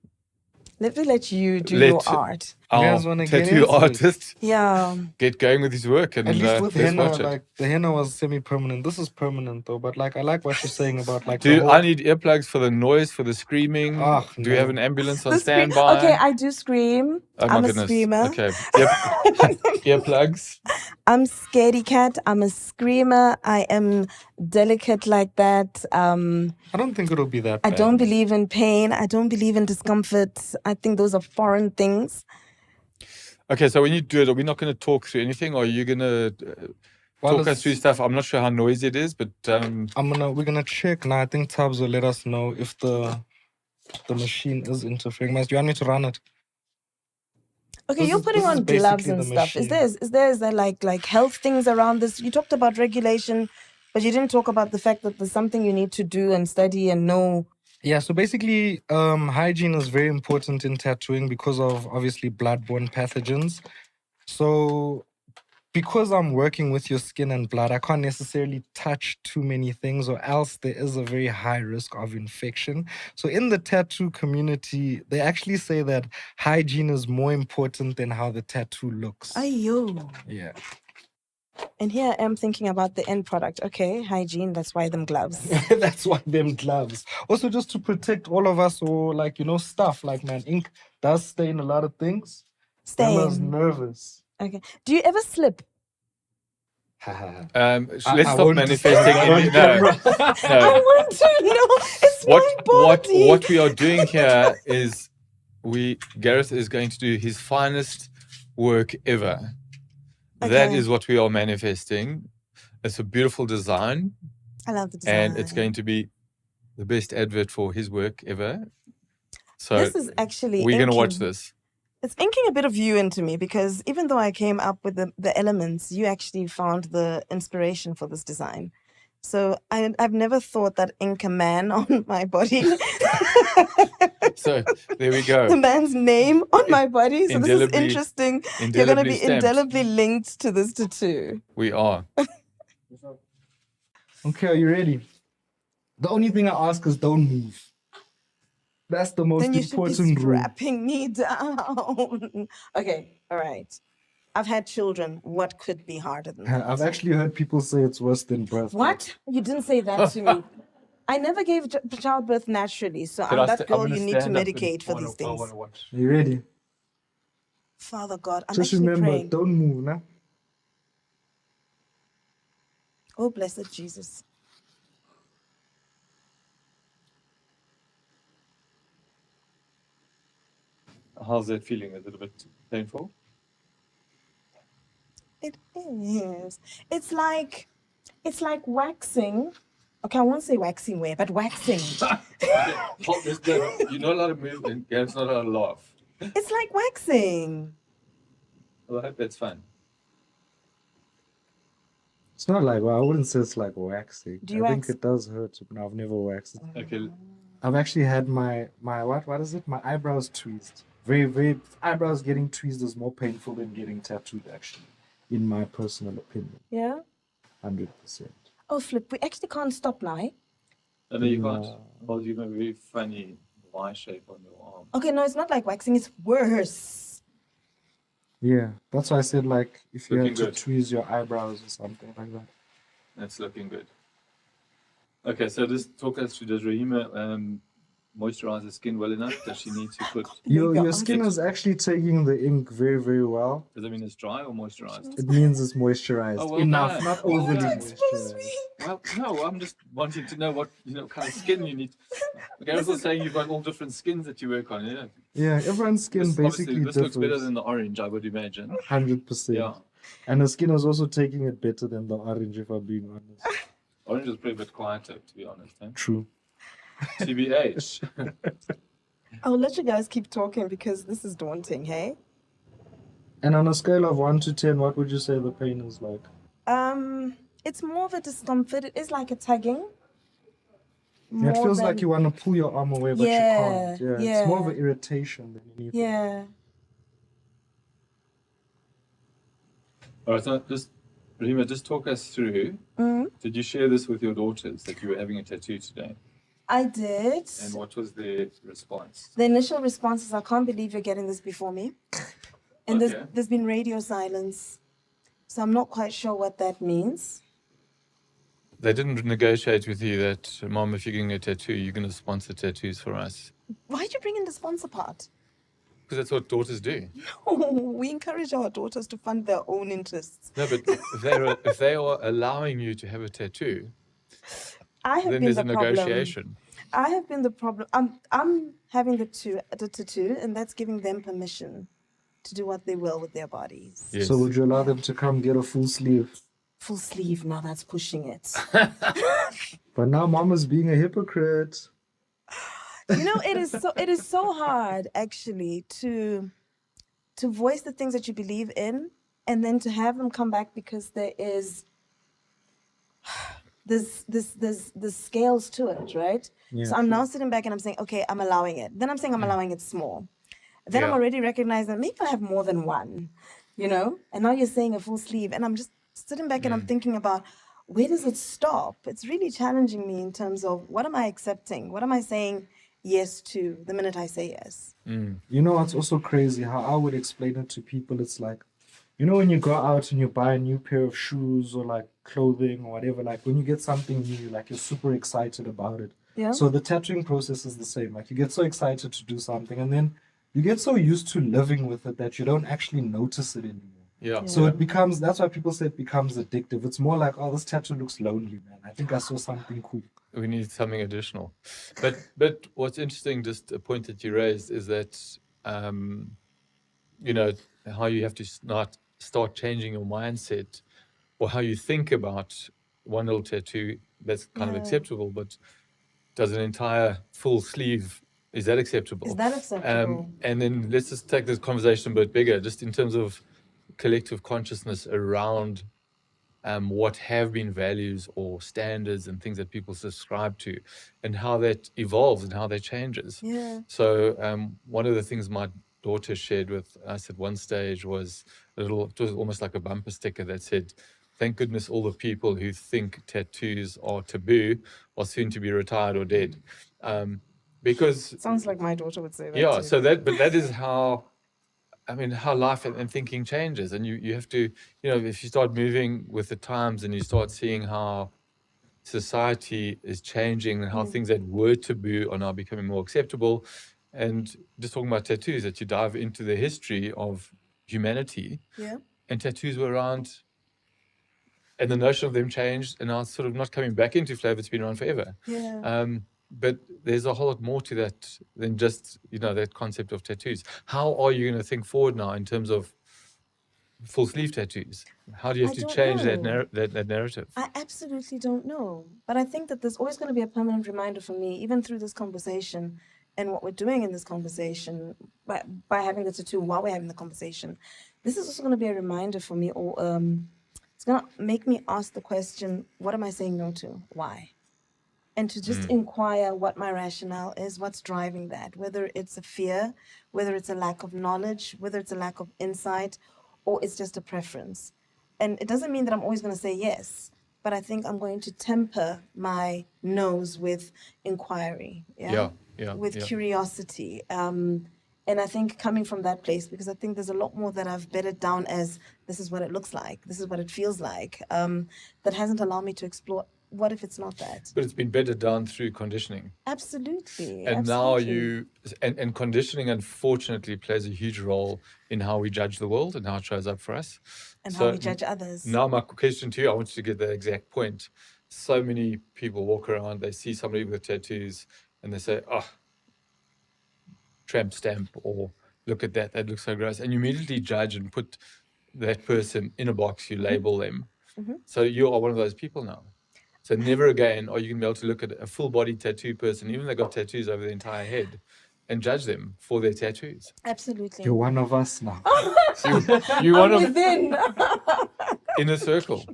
Speaker 2: Let me let you do
Speaker 1: let
Speaker 2: your art.
Speaker 3: You
Speaker 1: our
Speaker 3: guys wanna get
Speaker 1: tattoo
Speaker 3: into it?
Speaker 1: artist
Speaker 2: Yeah.
Speaker 1: get going with his work, and
Speaker 3: At least with
Speaker 1: let's
Speaker 3: henna,
Speaker 1: watch it.
Speaker 3: like the henna was semi-permanent. This is permanent though, but like I like what you're saying about like the
Speaker 1: Do
Speaker 3: whole.
Speaker 1: I need earplugs for the noise, for the screaming?
Speaker 3: Ah,
Speaker 1: Do we have
Speaker 3: no.
Speaker 1: an ambulance on
Speaker 2: The scream.
Speaker 1: standby?
Speaker 2: Okay, I do scream.
Speaker 1: Oh my
Speaker 2: I'm a
Speaker 1: goodness.
Speaker 2: screamer.
Speaker 1: Okay. Earplugs.
Speaker 2: I'm scaredy cat. I'm a screamer. I am delicate like that.
Speaker 3: I don't think it'll be that
Speaker 2: I
Speaker 3: bad.
Speaker 2: don't believe in pain. I don't believe in discomfort. I think those are foreign things.
Speaker 1: Okay, so when you do it, are we not going to talk through anything, or are you going to
Speaker 3: Well,
Speaker 1: talk us through stuff? I'm not sure how noisy it is, but
Speaker 3: we're gonna check now. I think Tabs will let us know if the machine is interfering. Mas, do you want me to run it?
Speaker 2: Okay,
Speaker 3: This
Speaker 2: you're
Speaker 3: is-
Speaker 2: putting
Speaker 3: this is
Speaker 2: on gloves
Speaker 3: basically
Speaker 2: and
Speaker 3: the
Speaker 2: stuff. Is
Speaker 3: machine.
Speaker 2: there like health things around this? You talked about regulation, but you didn't talk about the fact that there's something you need to do and study and know.
Speaker 3: Yeah, so basically, hygiene is very important in tattooing because of obviously bloodborne pathogens. So, because I'm working with your skin and blood, I can't necessarily touch too many things, or else there is a very high risk of infection. So, in the tattoo community, they actually say that hygiene is more important than how the tattoo looks.
Speaker 2: Ayo.
Speaker 3: Yeah.
Speaker 2: And here I am thinking about the end product. Okay, hygiene, that's why them gloves.
Speaker 3: That's why them gloves. Also, just to protect all of us, or like, stuff like, man, ink does stain a lot of things. Emma's
Speaker 2: Stain.
Speaker 3: nervous.
Speaker 2: Okay. Do you ever slip?
Speaker 1: let's
Speaker 3: I
Speaker 1: stop
Speaker 3: won't
Speaker 1: manifesting.
Speaker 3: disclose that on
Speaker 1: No,
Speaker 3: camera.
Speaker 2: I
Speaker 1: no.
Speaker 2: want to know. It's my body.
Speaker 1: What we are doing here is Gareth is going to do his finest work ever. That
Speaker 2: Okay.
Speaker 1: is what we are manifesting. It's a beautiful design,
Speaker 2: I love the design.
Speaker 1: and it's going to be the best advert for his work ever. So
Speaker 2: This is actually
Speaker 1: we're going to watch
Speaker 2: inking.
Speaker 1: this.
Speaker 2: It's inking a bit of you into me because even though I came up with the elements, you actually found the inspiration for this design. So I've never thought that ink a man on my body.
Speaker 1: So there we go.
Speaker 2: The man's name on my body. So this is
Speaker 1: Indelibly-
Speaker 2: interesting. You're going to
Speaker 1: indelibly
Speaker 2: be
Speaker 1: stamped.
Speaker 2: indelibly linked to this tattoo.
Speaker 1: We are.
Speaker 3: Okay, are you ready? The only thing I ask is don't move. That's the most
Speaker 2: Then you should be
Speaker 3: important rule.
Speaker 2: strapping me down. Okay, all right. I've had children. What could be harder than that?
Speaker 3: I've actually heard people say it's worse than birth.
Speaker 2: What? You didn't say that to me. I never gave childbirth naturally, so I'm that girl you need to medicate for these things.
Speaker 3: Are you ready?
Speaker 2: Father God, I'm
Speaker 3: Just
Speaker 2: actually
Speaker 3: remember,
Speaker 2: praying.
Speaker 3: don't move, nah?
Speaker 2: Oh, blessed Jesus.
Speaker 1: How's that feeling? Is it a bit painful?
Speaker 2: It is. It's like waxing. Okay, I won't say waxing wear, but waxing.
Speaker 1: You're not allowed to move and Gareth's not allowed to laugh.
Speaker 2: It's like waxing.
Speaker 1: Well, I hope that's fun.
Speaker 3: It's not like, well, I wouldn't say it's like waxing.
Speaker 2: Do you
Speaker 3: I think
Speaker 2: wax?
Speaker 3: it does hurt, but I've never waxed.
Speaker 1: Okay.
Speaker 3: I've actually had my what is it? My eyebrows tweezed. Very eyebrows getting tweezed is more painful than getting tattooed, actually, in my personal opinion.
Speaker 2: Yeah.
Speaker 3: 100%.
Speaker 2: Oh, flip. We actually can't stop now. Eh?
Speaker 1: And then you can't. Well, you have a very funny Y shape on your arm.
Speaker 2: Okay, no, it's not like waxing. It's worse.
Speaker 3: Yeah, that's why I said, like, if you
Speaker 1: Looking
Speaker 3: had to
Speaker 1: good.
Speaker 3: tweeze your eyebrows or something like that.
Speaker 1: That's looking good. Okay, so just talk us through, does Rahima moisturize her skin well enough? Does she need to put,
Speaker 3: Your skin is actually taking the ink very well.
Speaker 1: does that mean it's dry or moisturized?
Speaker 3: It means it's moisturized.
Speaker 1: Oh, well
Speaker 3: enough,
Speaker 1: done.
Speaker 3: not
Speaker 1: Well
Speaker 3: overly
Speaker 1: done.
Speaker 3: moisturized.
Speaker 1: Well, no, I'm just wanting to know what kind of skin you need. Gareth was saying you've got all different skins that you work on, yeah?
Speaker 3: Yeah, everyone's skin basically
Speaker 1: this looks better
Speaker 3: differs.
Speaker 1: than the orange, I would imagine.
Speaker 3: 100%.
Speaker 1: Yeah.
Speaker 3: And the skin was also taking it better than the orange, if I'm being honest.
Speaker 1: Orange is probably a bit quieter, to be honest. Eh?
Speaker 3: True.
Speaker 1: TBH.
Speaker 2: I'll let you guys keep talking because this is daunting, hey?
Speaker 3: And on a scale of 1 to 10, what would you say the pain is like?
Speaker 2: It's more of a discomfort. It is like a tugging.
Speaker 3: Yeah, it feels like you want to pull your arm away, but you can't. Yeah, it's more of an irritation than anything.
Speaker 2: Yeah.
Speaker 1: All right, so Rahima, just talk us through. Did you share this with your daughters that you were having a tattoo today?
Speaker 2: I did.
Speaker 1: And what was their response?
Speaker 2: The initial response is, I can't believe you're getting this before me. And
Speaker 1: Okay.
Speaker 2: there's been radio silence. So I'm not quite sure what that means.
Speaker 1: They didn't negotiate with you that, Mom, if you're getting a tattoo, you're going to sponsor tattoos for us.
Speaker 2: Why'd you bring in the sponsor part?
Speaker 1: Because that's what daughters do.
Speaker 2: We encourage our daughters to fund their own interests.
Speaker 1: No, but if they are allowing you to have a tattoo,
Speaker 2: I have
Speaker 1: then
Speaker 2: been
Speaker 1: there's
Speaker 2: the
Speaker 1: a
Speaker 2: problem.
Speaker 1: negotiation.
Speaker 2: I have been the problem. I'm having the tattoo, and that's giving them permission to do what they will with their bodies.
Speaker 1: Yes.
Speaker 3: So would you allow them to come get a full sleeve?
Speaker 2: Full sleeve, now that's pushing it.
Speaker 3: But now Mama's being a hypocrite.
Speaker 2: You know, it is so hard actually to voice the things that you believe in, and then to have them come back because there's scales to it, right?
Speaker 3: Yeah,
Speaker 2: so I'm now sitting back and I'm saying, okay, I'm allowing it. Then I'm saying I'm allowing it small. Then I'm
Speaker 1: Yeah.
Speaker 2: already recognizing that maybe I have more than one, you know? And now you're saying a full sleeve, and I'm just sitting back and I'm thinking about, where does it stop? It's really challenging me in terms of, what am I accepting? What am I saying yes to the minute I say yes?
Speaker 3: You know what's also crazy? How I would explain it to people, it's like, you know, when you go out and you buy a new pair of shoes or like clothing or whatever, like when you get something new, like you're super excited about it.
Speaker 2: Yeah.
Speaker 3: So the tattooing process is the same. Like you get so excited to do something, and then you get so used to living with it that you don't actually notice it anymore.
Speaker 1: Yeah.
Speaker 3: So it becomes, that's why people say it becomes addictive. It's more like, oh, this tattoo looks lonely, man. I think I saw something cool.
Speaker 1: We need something additional. But what's interesting, just a point that you raised, is that, you know, how you have to start changing your mindset, or how you think about one little tattoo that's kind of acceptable, but does an entire full sleeve, is that acceptable?
Speaker 2: Is that acceptable?
Speaker 1: And then let's just take this conversation a bit bigger, just in terms of collective consciousness around what have been values or standards and things that people subscribe to, and how that evolves and how that changes.
Speaker 2: Yeah.
Speaker 1: So one of the things my daughter shared with us at one stage was it was almost like a bumper sticker that said, "Thank goodness all the people who think tattoos are taboo are soon to be retired or dead." Because
Speaker 2: Sounds like my daughter would say that.
Speaker 1: yeah,
Speaker 2: too.
Speaker 1: so that is how, I mean, how life and thinking changes. And you have to, you know, if you start moving with the times and you start seeing how society is changing and how things that were taboo are now becoming more acceptable. And just talking about tattoos, that you dive into the history of humanity,
Speaker 2: Yeah.
Speaker 1: and tattoos were around, and the notion of them changed, and now it's sort of not coming back into flavor. It's been around forever.
Speaker 2: Yeah.
Speaker 1: But there's a whole lot more to that than just, that concept of tattoos. How are you going to think forward now in terms of full sleeve tattoos? How do you have
Speaker 2: I
Speaker 1: to
Speaker 2: don't
Speaker 1: change
Speaker 2: know.
Speaker 1: that narrative?
Speaker 2: I absolutely don't know. But I think that there's always going to be a permanent reminder for me, even through this conversation and what we're doing in this conversation, by having the tattoo while we're having the conversation. This is also going to be a reminder for me, or it's going to make me ask the question, what am I saying no to? Why? And to just inquire what my rationale is, what's driving that, whether it's a fear, whether it's a lack of knowledge, whether it's a lack of insight, or it's just a preference. And it doesn't mean that I'm always going to say yes, but I think I'm going to temper my no's with inquiry, with curiosity. And I think coming from that place, because I think there's a lot more that I've bedded down as this is what it looks like, this is what it feels like, that hasn't allowed me to explore what if it's not that?
Speaker 1: But it's been bedded down through conditioning.
Speaker 2: Absolutely.
Speaker 1: And
Speaker 2: absolutely.
Speaker 1: now and conditioning, unfortunately, plays a huge role in how we judge the world and how it shows up for us.
Speaker 2: And how we judge others.
Speaker 1: Now, my question to you, I want you to get the exact point. So many people walk around, they see somebody with tattoos, and they say, oh, tramp stamp, or look at that, that looks so gross. And you immediately judge and put that person in a box, you label them. So you are one of those people now. So never again are you going to be able to look at a full body tattoo person, even if they've got tattoos over the entire head, and judge them for their tattoos.
Speaker 2: Absolutely.
Speaker 3: You're one of us now.
Speaker 1: You one of
Speaker 2: within.
Speaker 1: inner circle.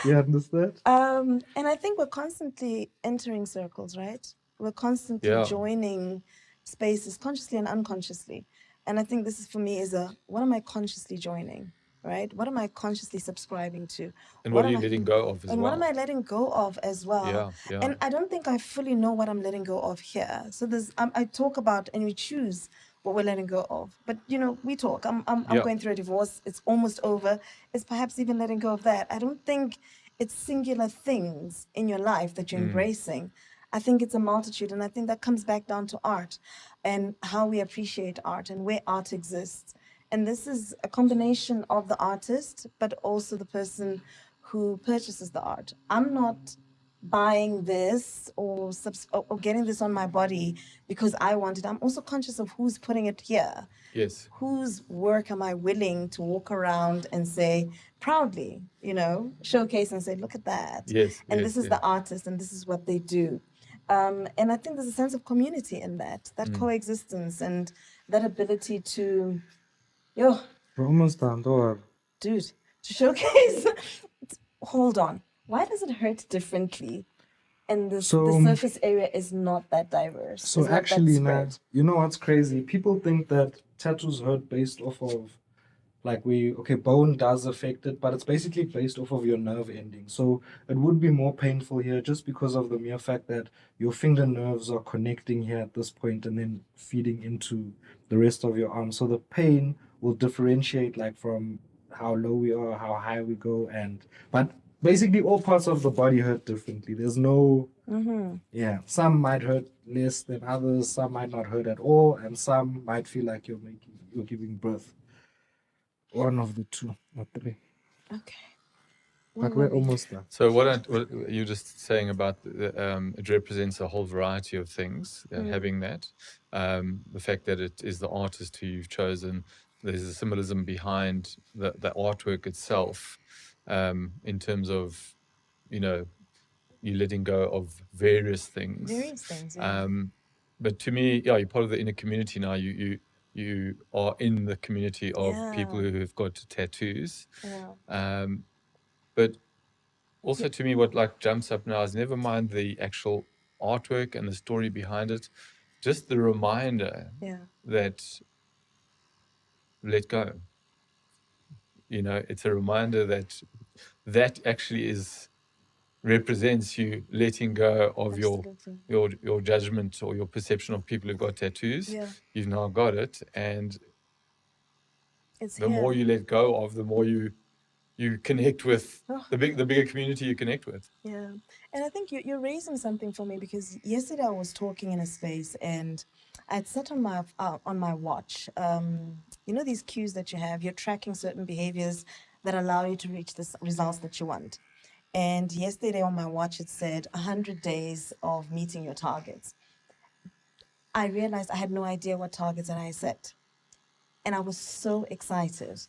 Speaker 3: You understand?
Speaker 2: And I think we're constantly entering circles, right? We're constantly joining spaces, consciously and unconsciously. And I think this is, for me, is what am I consciously joining? Right? What am I consciously subscribing to?
Speaker 1: And what are you letting go of as well?
Speaker 2: And what am I letting go of as well?
Speaker 1: Yeah.
Speaker 2: And I don't think I fully know what I'm letting go of here. So there's, I talk about, and we choose what we're letting go of. But we talk. I'm going through a divorce. It's almost over. It's perhaps even letting go of that. I don't think it's singular things in your life that you're embracing. I think it's a multitude, and I think that comes back down to art and how we appreciate art and where art exists. And this is a combination of the artist, but also the person who purchases the art. I'm not buying this or getting this on my body because I want it. I'm also conscious of who's putting it here.
Speaker 1: Yes.
Speaker 2: Whose work am I willing to walk around and say proudly, showcase and say, look at that.
Speaker 1: Yes.
Speaker 2: And this is the artist, and this is what they do. And I think there's a sense of community in that coexistence and that ability to,
Speaker 3: We're almost done,
Speaker 2: dude, to showcase. Hold on. Why does it hurt differently? And the surface area is not that diverse.
Speaker 3: So actually, you know what's crazy? People think that tattoos hurt based off of, bone does affect it, but it's basically based off of your nerve ending. So it would be more painful here just because of the mere fact that your finger nerves are connecting here at this point and then feeding into the rest of your arm. So the pain will differentiate from how low we are, how high we go, but basically all parts of the body hurt differently. There's no some might hurt less than others, some might not hurt at all, and some might feel like you're giving birth. One of the two or three.
Speaker 2: Okay.
Speaker 3: But we're almost done.
Speaker 1: So what you're just saying about it represents a whole variety of things, having that. The fact that it is the artist who you've chosen, there's a symbolism behind the artwork itself, in terms of, you letting go of various things. But to me, you're part of the inner community now. You are in the community of people who have got tattoos. But also to me, what jumps up now is never mind the actual artwork and the story behind it, just the reminder that let go. It's a reminder that actually represents you letting go of your judgment or your perception of people who've got tattoos. You've now got it, and the more you let go of, the more you connect with the bigger community you connect with.
Speaker 2: Yeah. And I think you're raising something for me, because yesterday I was talking in a space and I'd sat on my watch. These cues that you have, you're tracking certain behaviors that allow you to reach the results that you want. And yesterday on my watch, it said 100 days of meeting your targets. I realized I had no idea what targets that I set. And I was so excited.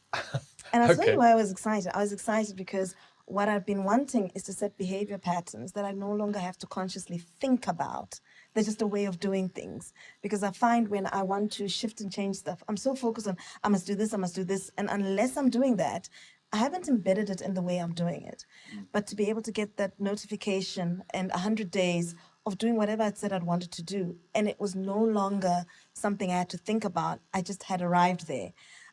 Speaker 2: And I'll tell
Speaker 1: Okay.
Speaker 2: you why I was excited. I was excited because what I've been wanting is to set behavior patterns that I no longer have to consciously think about. They're just a way of doing things. Because I find when I want to shift and change stuff, I'm so focused on, I must do this, I must do this. And unless I'm doing that, I haven't embedded it in the way I'm doing it. But to be able to get that notification and 100 days of doing whatever I said I'd wanted to do, and it was no longer something I had to think about, I just had arrived there.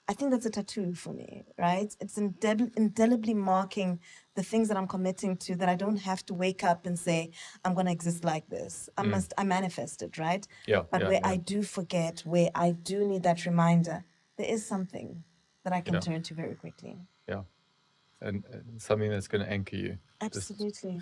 Speaker 2: I think that's a tattoo for me, right? It's indelibly marking the things that I'm committing to, that I don't have to wake up and say, I'm going to exist like this. I manifest it, right?
Speaker 1: Yeah,
Speaker 2: But
Speaker 1: yeah,
Speaker 2: where
Speaker 1: yeah.
Speaker 2: I do forget, where I do need that reminder, there is something that I can
Speaker 1: Yeah.
Speaker 2: turn to very quickly.
Speaker 1: Yeah. And something that's going to anchor you.
Speaker 2: Absolutely.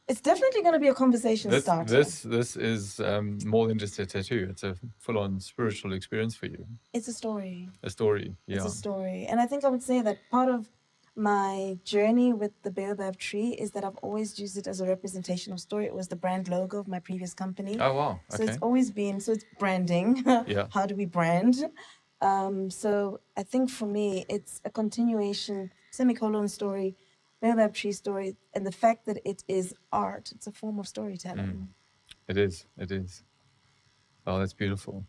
Speaker 2: It's definitely going to be a conversation starter.
Speaker 1: This is more than just a tattoo. It's a full-on spiritual experience for you.
Speaker 2: It's a story.
Speaker 1: A story. Yeah.
Speaker 2: It's a story. And I think I would say that part of my journey with the baobab tree is that I've always used it as a representation of story. It was the brand logo of my previous company.
Speaker 1: Oh wow.
Speaker 2: So
Speaker 1: Okay.
Speaker 2: it's always been, so it's branding.
Speaker 1: Yeah.
Speaker 2: How do we brand? So I think for me, it's a continuation, semicolon story, baobab tree story, and the fact that it is art. It's a form of storytelling.
Speaker 1: It is. It is. Oh, that's beautiful.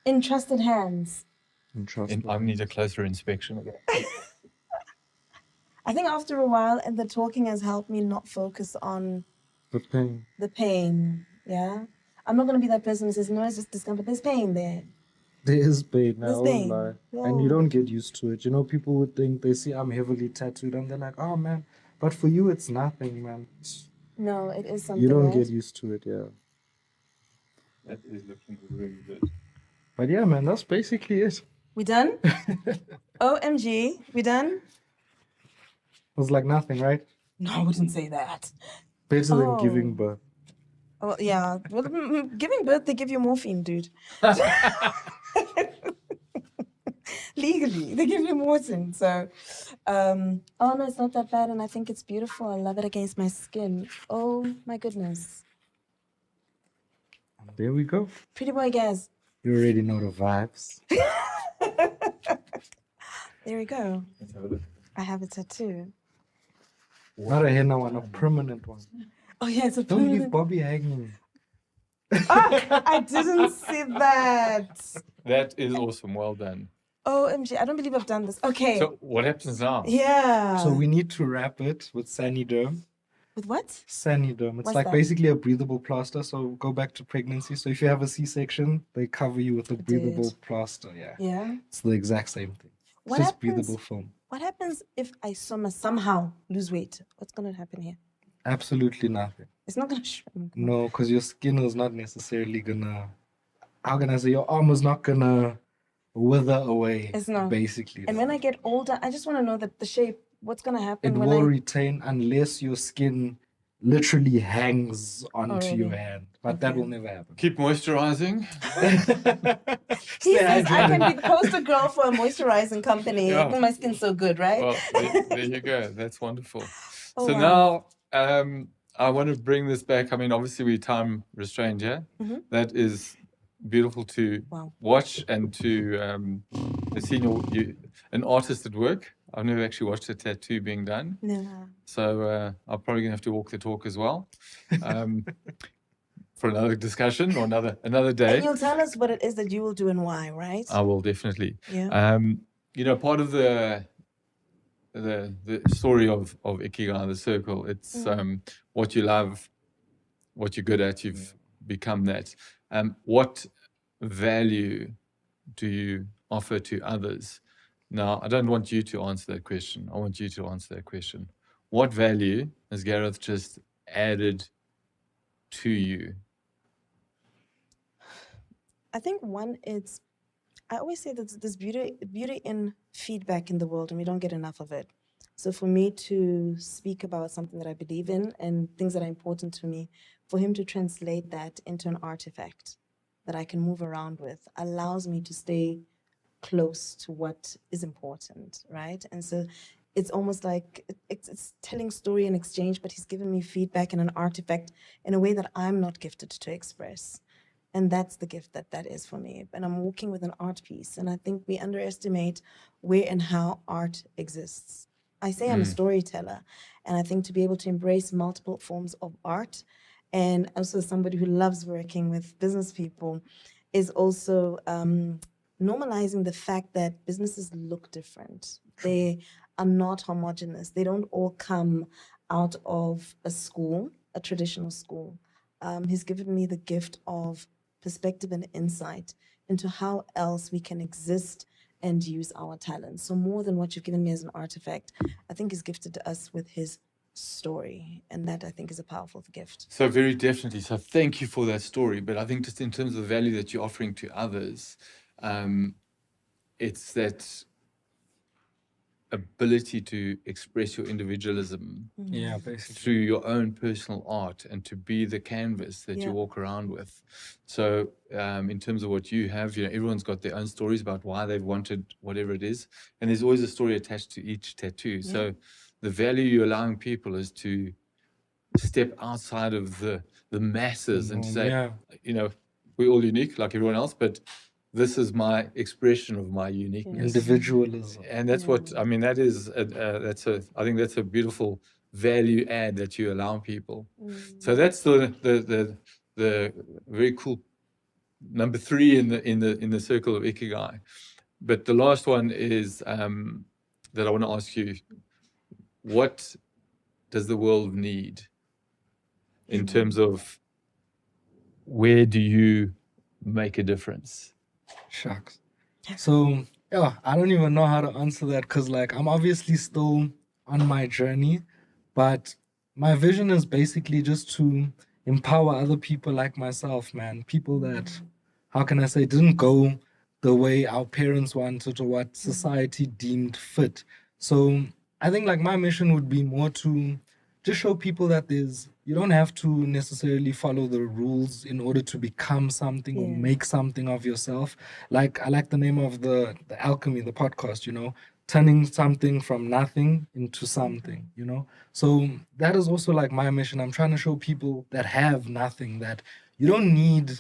Speaker 2: In trusted hands.
Speaker 3: Interesting.
Speaker 1: I need a closer inspection of it.
Speaker 2: I think after a while, and the talking has helped me not focus on
Speaker 3: The pain.
Speaker 2: the pain. Yeah. I'm not going to be that person who says, no, it's just discomfort. There's pain there.
Speaker 3: There is pain, I
Speaker 2: There's
Speaker 3: won't
Speaker 2: pain.
Speaker 3: lie.
Speaker 2: Yeah.
Speaker 3: And you don't get used to it. You know, people would think, they see I'm heavily tattooed and they're like, oh man. But for you, it's nothing, man.
Speaker 2: No, it is something.
Speaker 3: You don't
Speaker 2: right?
Speaker 3: get used to it, yeah.
Speaker 1: That is looking really good.
Speaker 3: But yeah, man, that's basically it.
Speaker 2: We done? OMG. We done?
Speaker 3: It was like nothing, right?
Speaker 2: No, I wouldn't say that.
Speaker 3: Better than
Speaker 2: Oh.
Speaker 3: giving birth.
Speaker 2: Oh, yeah. Well, giving birth, they give you morphine, dude. Legally, they give you morphine. So, oh no, it's not that bad. And I think it's beautiful. I love it against my skin. Oh my goodness.
Speaker 3: There we go.
Speaker 2: Pretty boy Gaz.
Speaker 3: You already know the vibes.
Speaker 2: There we go.
Speaker 1: Let's have a look.
Speaker 2: I have a tattoo.
Speaker 3: Not a henna one, a permanent one.
Speaker 2: Oh yeah, it's a
Speaker 3: Don't leave
Speaker 2: permanent.
Speaker 3: Bobby hanging.
Speaker 2: I didn't see that.
Speaker 1: That is awesome. Well done.
Speaker 2: OMG, I don't believe I've done this. Okay.
Speaker 1: So what happens now?
Speaker 2: Yeah.
Speaker 3: So we need to wrap it with Saniderm.
Speaker 2: With what?
Speaker 3: Saniderm. It's
Speaker 2: What's
Speaker 3: like
Speaker 2: that?
Speaker 3: basically a breathable plaster. So go back to pregnancy. So if you have a C-section, they cover you with a breathable
Speaker 2: did.
Speaker 3: plaster. Yeah.
Speaker 2: Yeah.
Speaker 3: It's the exact same thing. It's
Speaker 2: What
Speaker 3: just
Speaker 2: happens-
Speaker 3: breathable film.
Speaker 2: What happens if I somehow lose weight? What's going to happen here?
Speaker 3: Absolutely nothing.
Speaker 2: It's not going to shrink.
Speaker 3: No, because your skin is not necessarily gonna. How can I say? Your arm is not gonna wither away.
Speaker 2: It's not.
Speaker 3: Basically.
Speaker 2: And when I get older, I just want to know that the shape, what's going to happen
Speaker 3: it
Speaker 2: when
Speaker 3: will
Speaker 2: I...
Speaker 3: retain unless your skin literally hangs onto your
Speaker 2: really?
Speaker 3: hand. But that
Speaker 2: Okay.
Speaker 3: will never happen.
Speaker 1: Keep moisturizing.
Speaker 2: He
Speaker 3: Stay
Speaker 2: says I
Speaker 3: hydrated.
Speaker 2: can be poster girl for a moisturizing company.
Speaker 1: Yeah.
Speaker 2: My skin's so good, right?
Speaker 1: Well, there you go. That's wonderful.
Speaker 2: Oh,
Speaker 1: So
Speaker 2: wow.
Speaker 1: now I want to bring this back. I mean, obviously we're time restrained here.
Speaker 2: Mhm.
Speaker 1: That is beautiful to
Speaker 2: Wow.
Speaker 1: watch and to see an artist at work. I've never actually watched a tattoo being done.
Speaker 2: No.
Speaker 1: So I'm probably going to have to walk the talk as well for another discussion or another
Speaker 2: And
Speaker 1: day.
Speaker 2: you'll tell us what it is that you will do and why, right?
Speaker 1: I will definitely.
Speaker 2: Yeah.
Speaker 1: Part of the story of Ikigai, the circle, it's what you love, what you're good at, you've become that. What value do you offer to others? Now, I don't want you to answer that question. I want you to answer that question. What value has Gareth just added to you?
Speaker 2: I think one is, I always say that there's beauty in feedback in the world, and we don't get enough of it. So for me to speak about something that I believe in and things that are important to me, for him to translate that into an artifact that I can move around with allows me to stay close to what is important, right? And so it's almost like it's telling story and exchange, but he's given me feedback and an artifact in a way that I'm not gifted to express. And that's the gift that is for me. And I'm walking with an art piece. And I think we underestimate where and how art exists. I say I'm a storyteller. And I think to be able to embrace multiple forms of art, and also somebody who loves working with business people, is also normalizing the fact that businesses look different. They are not homogenous. They don't all come out of a school, a traditional school. He's given me the gift of perspective and insight into how else we can exist and use our talents. So more than what you've given me as an artifact, I think he's gifted to us with his story. And that I think is a powerful gift.
Speaker 1: So very definitely. So thank you for that story. But I think just in terms of the value that you're offering to others, it's that ability to express your individualism
Speaker 3: Yeah, basically.
Speaker 1: through your own personal art and to be the canvas that you walk around with. So in terms of what you have, everyone's got their own stories about why they've wanted whatever it is. And there's always a story attached to each tattoo. So the value you're allowing people is to step outside of the masses and to say, we're all unique like everyone else, but this is my expression of my uniqueness.
Speaker 3: Individualism.
Speaker 1: And that's what, I mean, that is, I think that's a beautiful value add that you allow people. So that's the very cool number 3 in the circle of Ikigai. But the last one is that I want to ask you, what does the world need in terms of where do you make a difference?
Speaker 3: Shucks. So, I don't even know how to answer that because, like, I'm obviously still on my journey, but my vision is basically just to empower other people like myself, man. People that, how can I say, didn't go the way our parents wanted or what society deemed fit. So, I think, like, my mission would be more to just show people that you don't have to necessarily follow the rules in order to become something or make something of yourself. Like, I like the name of the Alchemy, the podcast, turning something from nothing into something, So that is also like my mission. I'm trying to show people that have nothing that you don't need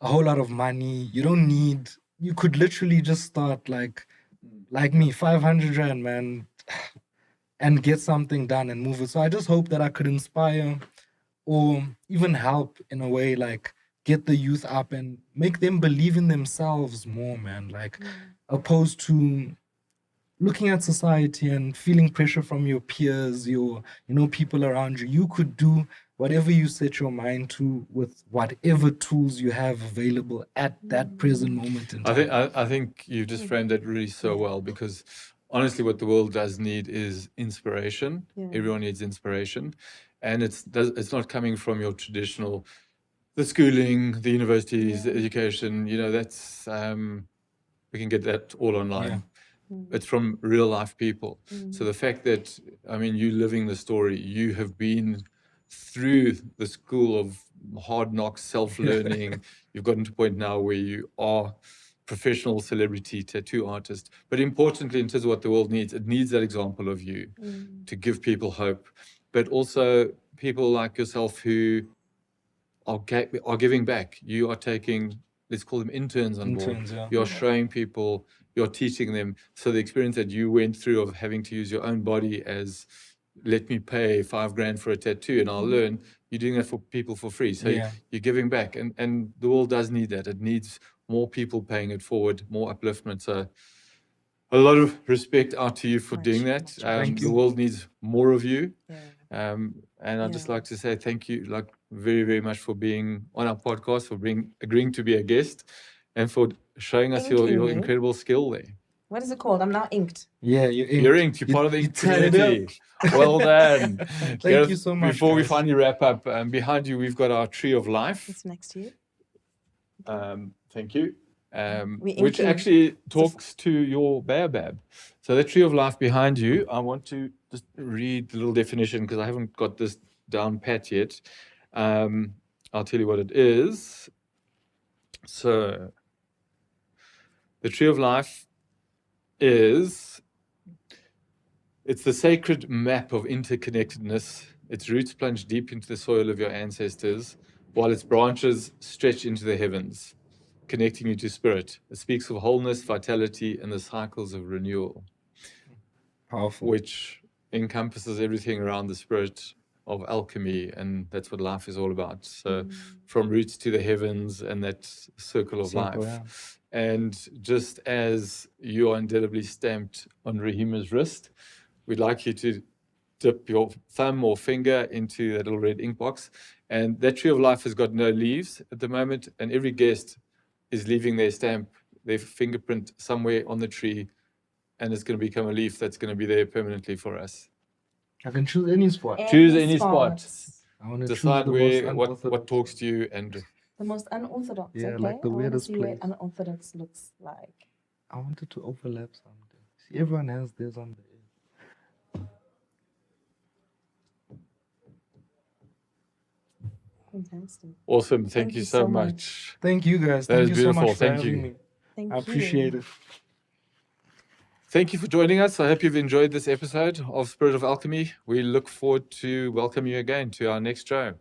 Speaker 3: a whole lot of money. You could literally just start like me, 500 Rand, man, and get something done and move it. So I just hope that I could inspire or even help in a way, like get the youth up and make them believe in themselves more, man. Like opposed to looking at society and feeling pressure from your peers, people around you. You could do whatever you set your mind to with whatever tools you have available at that present moment in time.
Speaker 1: I think you've just framed that really so well, because honestly, what the world does need is inspiration. Everyone needs inspiration, and it's not coming from your traditional, the schooling, the universities, the education. That's we can get that all online. It's from real life people. So the fact that, I mean, you living the story, you have been through the school of hard knocks, self-learning. You've gotten to a point now where you are professional celebrity tattoo artist. But importantly, in terms of what the world needs, it needs that example of you to give people hope. But also people like yourself who are giving back. You are taking, let's call them interns on board. You're showing people, you're teaching them. So the experience that you went through of having to use your own body as, let me pay 5 grand for a tattoo and I'll learn, you're doing that for people for free. So you're giving back. And the world does need that. It needs more people paying it forward, more upliftment. So a lot of respect out to you for doing that. The world needs more of you. And I'd just like to say thank you, like, very, very much for being on our podcast, for agreeing to be a guest, and for showing us your incredible skill there.
Speaker 2: What is it called? I'm now inked.
Speaker 3: Yeah, you're inked.
Speaker 1: You're inked. You're part of the ink community. Well done.
Speaker 3: Thank you so much.
Speaker 1: Before we finally wrap up, behind you, we've got our Tree of Life.
Speaker 2: It's next to you.
Speaker 1: Thank you. Which actually talks to your baobab. So the Tree of Life behind you, I want to just read the little definition because I haven't got this down pat yet. I'll tell you what it is. So the Tree of Life is It's the sacred map of interconnectedness. Its roots plunge deep into the soil of your ancestors, while its branches stretch into the heavens, connecting you to spirit. It speaks of wholeness, vitality, and the cycles of renewal,
Speaker 3: Powerful.
Speaker 1: which encompasses everything around the spirit of alchemy, and that's what life is all about. So, from roots to the heavens and that circle of
Speaker 3: Circle,
Speaker 1: life. And just as you are indelibly stamped on Rahima's wrist, we'd like you to dip your thumb or finger into that little red ink box. And that tree of life has got no leaves at the moment, and every guest is leaving their stamp, their fingerprint somewhere on the tree, and it's going to become a leaf that's going to be there permanently for us.
Speaker 3: I can choose any spot.
Speaker 1: Choose any spot.
Speaker 3: I want to choose
Speaker 1: Decide
Speaker 3: the
Speaker 1: where
Speaker 3: most
Speaker 1: what talks to you, and
Speaker 2: The most unorthodox.
Speaker 3: Yeah,
Speaker 2: okay.
Speaker 3: like the
Speaker 2: I wanna
Speaker 3: weirdest
Speaker 2: see what
Speaker 3: place.
Speaker 2: unorthodox looks like.
Speaker 3: I wanted to overlap something. See, everyone has theirs on the edge.
Speaker 2: Fantastic.
Speaker 1: awesome. Thank you so much.
Speaker 3: Thank you guys.
Speaker 1: That
Speaker 3: Thank
Speaker 1: is
Speaker 3: you
Speaker 1: beautiful.
Speaker 3: so much for
Speaker 1: Thank
Speaker 3: having
Speaker 1: you.
Speaker 3: me.
Speaker 2: Thank
Speaker 3: I appreciate it.
Speaker 1: Thank you for joining us. I hope you've enjoyed this episode of Spirit of Alchemy. We look forward to welcome you again to our next show.